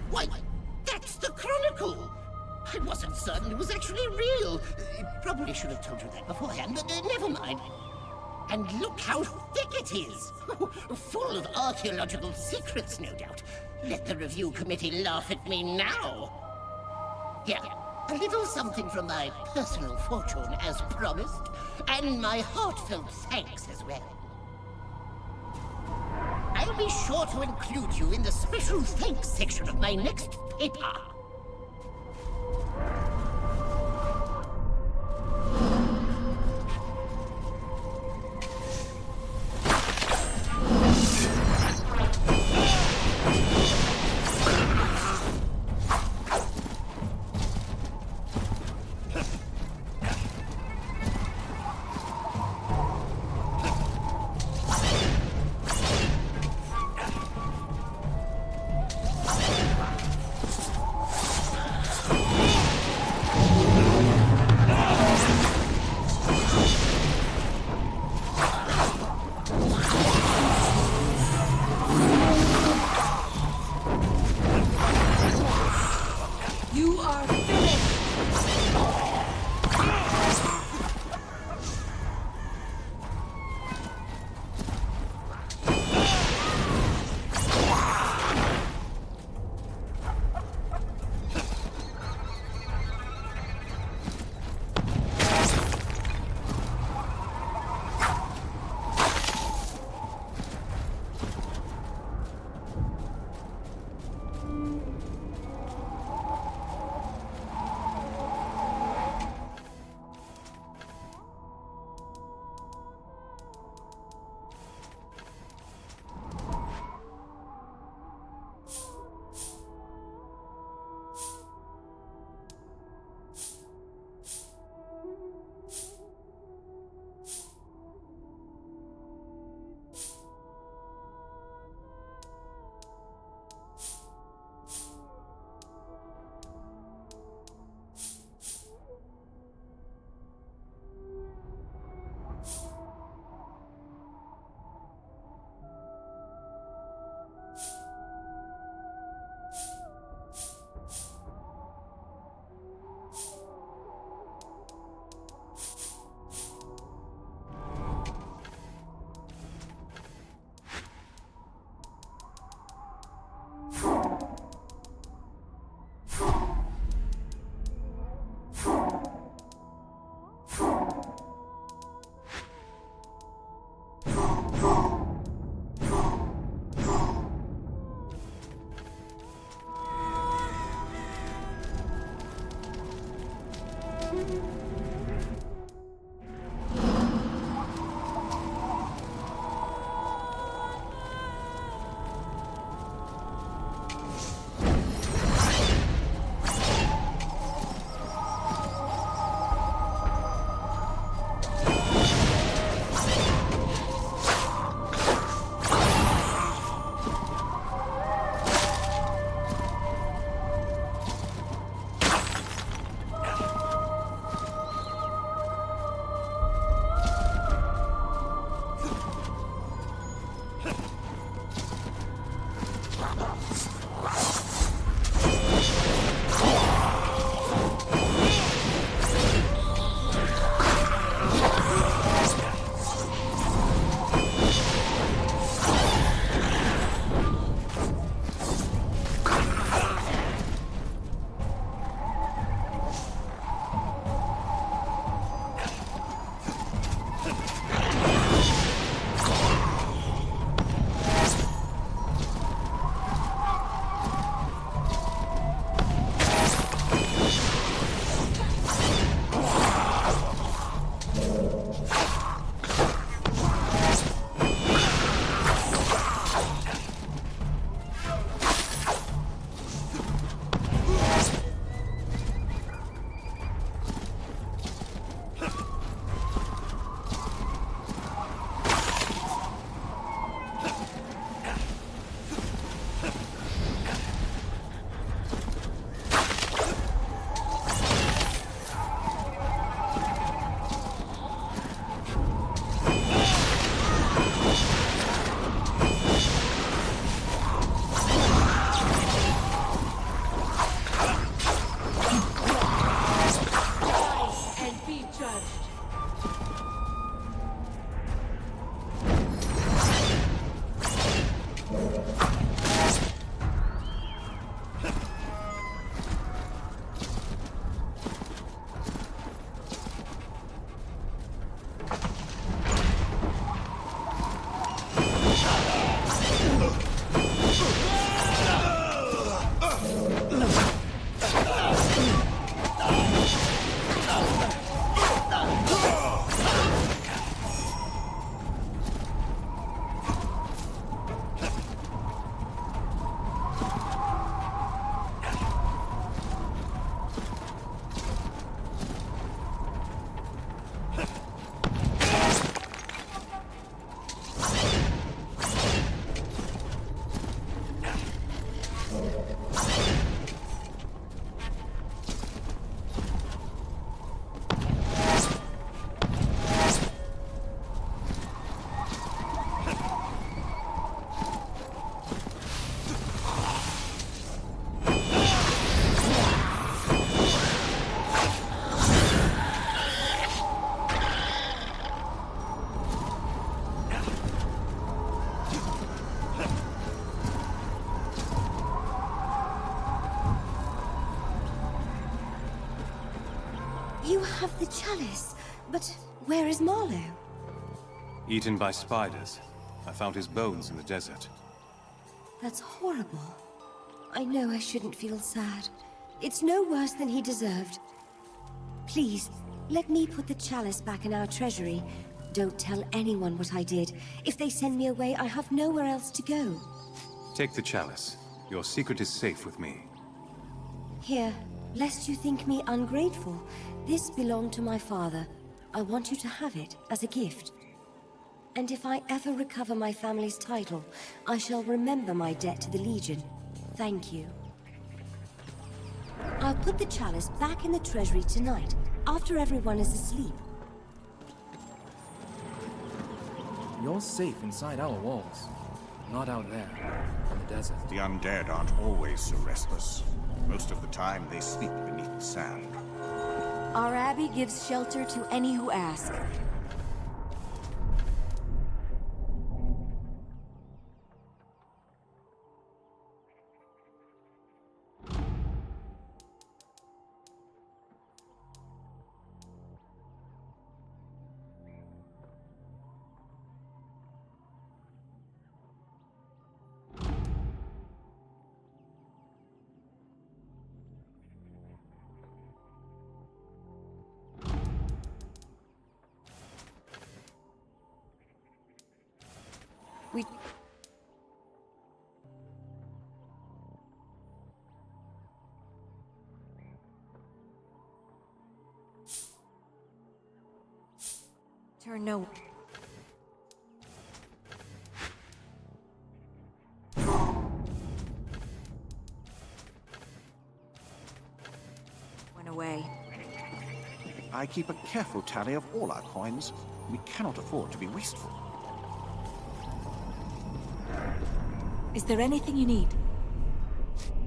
Why, that's the Chronicle! I wasn't certain it was actually real. Probably should have told you that beforehand, but never mind. And look how thick it is! Full of archaeological secrets, no doubt. Let the review committee laugh at me now. Here, a little something from my personal fortune, as promised, and my heartfelt thanks as well. I'll be sure to include you in the special thanks section of my next paper. You are finished! have the chalice, but where is Marlowe? Eaten by spiders. I found his bones in the desert. That's horrible. I know I shouldn't feel sad. It's no worse than he deserved. Please, let me put the chalice back in our treasury. Don't tell anyone what I did. If they send me away, I have nowhere else to go. Take the chalice. Your secret is safe with me. Here, lest you think me ungrateful, this belonged to my father. I want you to have it as a gift. And if I ever recover my family's title, I shall remember my debt to the Legion. Thank you. I'll put the chalice back in the treasury tonight, after everyone is asleep. You're safe inside our walls, not out there, in the desert. The undead aren't always so restless. Most of the time, they sleep beneath the sand. Our abbey gives shelter to any who ask. We... Turn no... Went away. I keep a careful tally of all our coins. We cannot afford to be wasteful. Is there anything you need?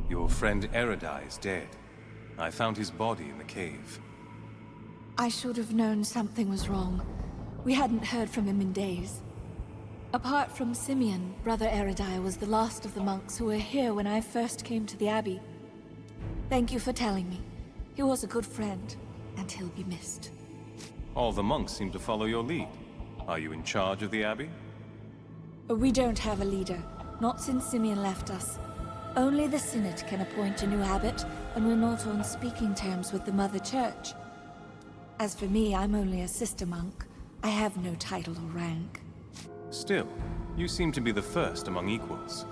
Your friend Eridai is dead. I found his body in the cave. I should have known something was wrong. We hadn't heard from him in days. Apart from Simeon, Brother Eridai was the last of the monks who were here when I first came to the Abbey. Thank you for telling me. He was a good friend, and he'll be missed. All the monks seem to follow your lead. Are you in charge of the Abbey? We don't have a leader. Not since Simeon left us. Only the Synod can appoint a new abbot, and we're not on speaking terms with the Mother Church. As for me, I'm only a sister monk. I have no title or rank. Still, you seem to be the first among equals.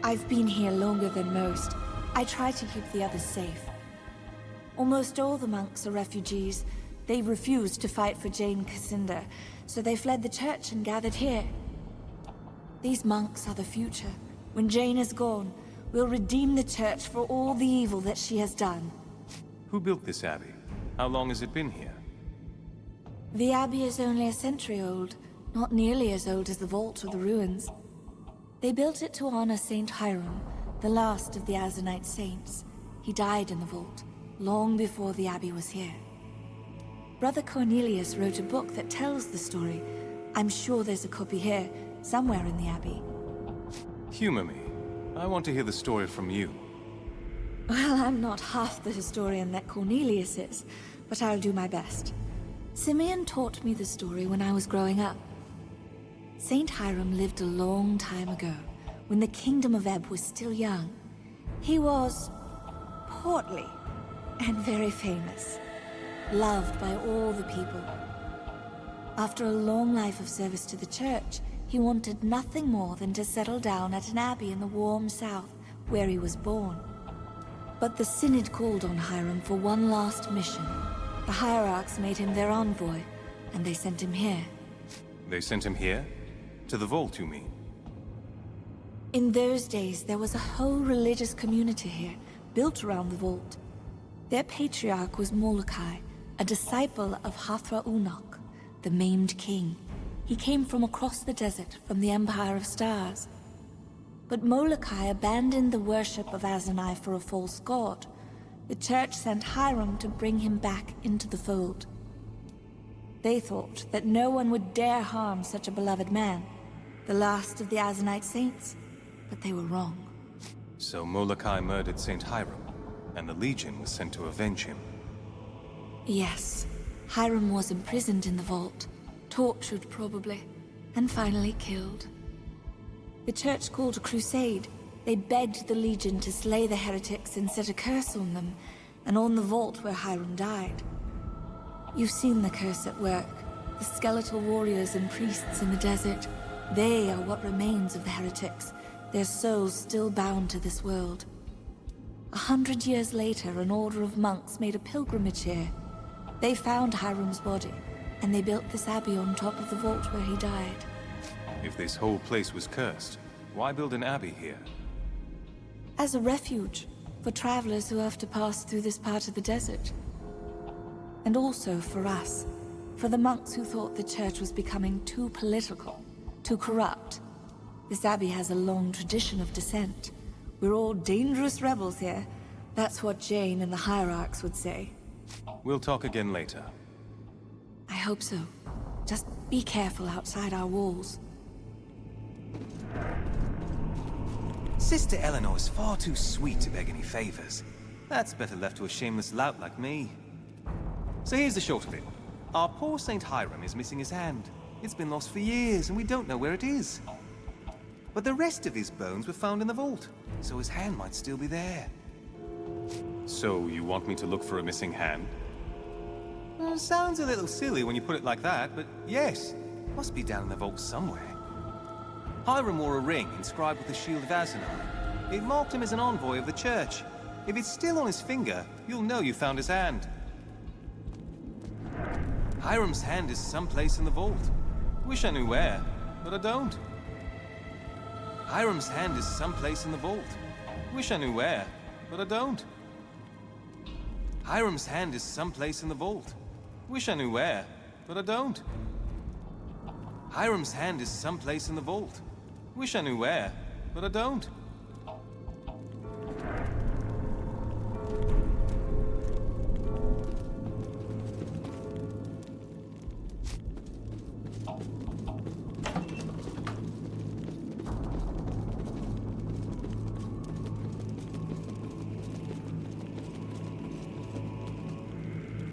I've been here longer than most. I try to keep the others safe. Almost all the monks are refugees. They refused to fight for Jane Cassinda, so they fled the church and gathered here. These monks are the future. When Jane is gone, we'll redeem the church for all the evil that she has done. Who built this abbey? How long has it been here? The abbey is only a century old, not nearly as old as the vault or the ruins. They built it to honor Saint Hiram, the last of the Azanite saints. He died in the vault, long before the abbey was here. Brother Cornelius wrote a book that tells the story. I'm sure there's a copy here, somewhere in the abbey. Humor me. I want to hear the story from you. Well, I'm not half the historian that Cornelius is, but I'll do my best. Simeon taught me the story when I was growing up. Saint Hiram lived a long time ago, when the Kingdom of Ebb was still young. He was portly and very famous, loved by all the people. After a long life of service to the church, he wanted nothing more than to settle down at an abbey in the warm south, where he was born. But the Synod called on Hiram for one last mission. The hierarchs made him their envoy, and they sent him here. They sent him here? To the vault, you mean? In those days, there was a whole religious community here, built around the vault. Their patriarch was Molokai, a disciple of Hathra Unok, the maimed king. He came from across the desert, from the Empire of Stars. But Molokai abandoned the worship of Azanai for a false god. The church sent Hiram to bring him back into the fold. They thought that no one would dare harm such a beloved man, the last of the Azanite saints, but they were wrong. So Molokai murdered Saint Hiram, and the Legion was sent to avenge him. Yes. Hiram was imprisoned in the vault, tortured probably, and finally killed. The church called a crusade. They begged the Legion to slay the heretics and set a curse on them, and on the vault where Hiram died. You've seen the curse at work. The skeletal warriors and priests in the desert. They are what remains of the heretics, their souls still bound to this world. 100 years later, an order of monks made a pilgrimage here. They found Hiram's body, and they built this abbey on top of the vault where he died. If this whole place was cursed, why build an abbey here? As a refuge for travelers who have to pass through this part of the desert. And also for us, for the monks who thought the church was becoming too political, too corrupt. This abbey has a long tradition of dissent. We're all dangerous rebels here. That's what Jane and the hierarchs would say. We'll talk again later. I hope so. Just be careful outside our walls. Sister Eleanor is far too sweet to beg any favors. That's better left to a shameless lout like me. So here's the short of it. Our poor Saint Hiram is missing his hand. It's been lost for years, and we don't know where it is. But the rest of his bones were found in the vault, so his hand might still be there. So you want me to look for a missing hand? Sounds a little silly when you put it like that, but yes, must be down in the vault somewhere. Hiram wore a ring inscribed with the shield of Azenai. It marked him as an envoy of the church. If it's still on his finger, you'll know you found his hand. Hiram's hand is someplace in the vault. Wish I knew where, but I don't. Hiram's hand is someplace in the vault. Wish I knew where, but I don't. Hiram's hand is someplace in the vault. Wish I knew where, but I don't. Hiram's hand is someplace in the vault. Wish I knew where, but I don't.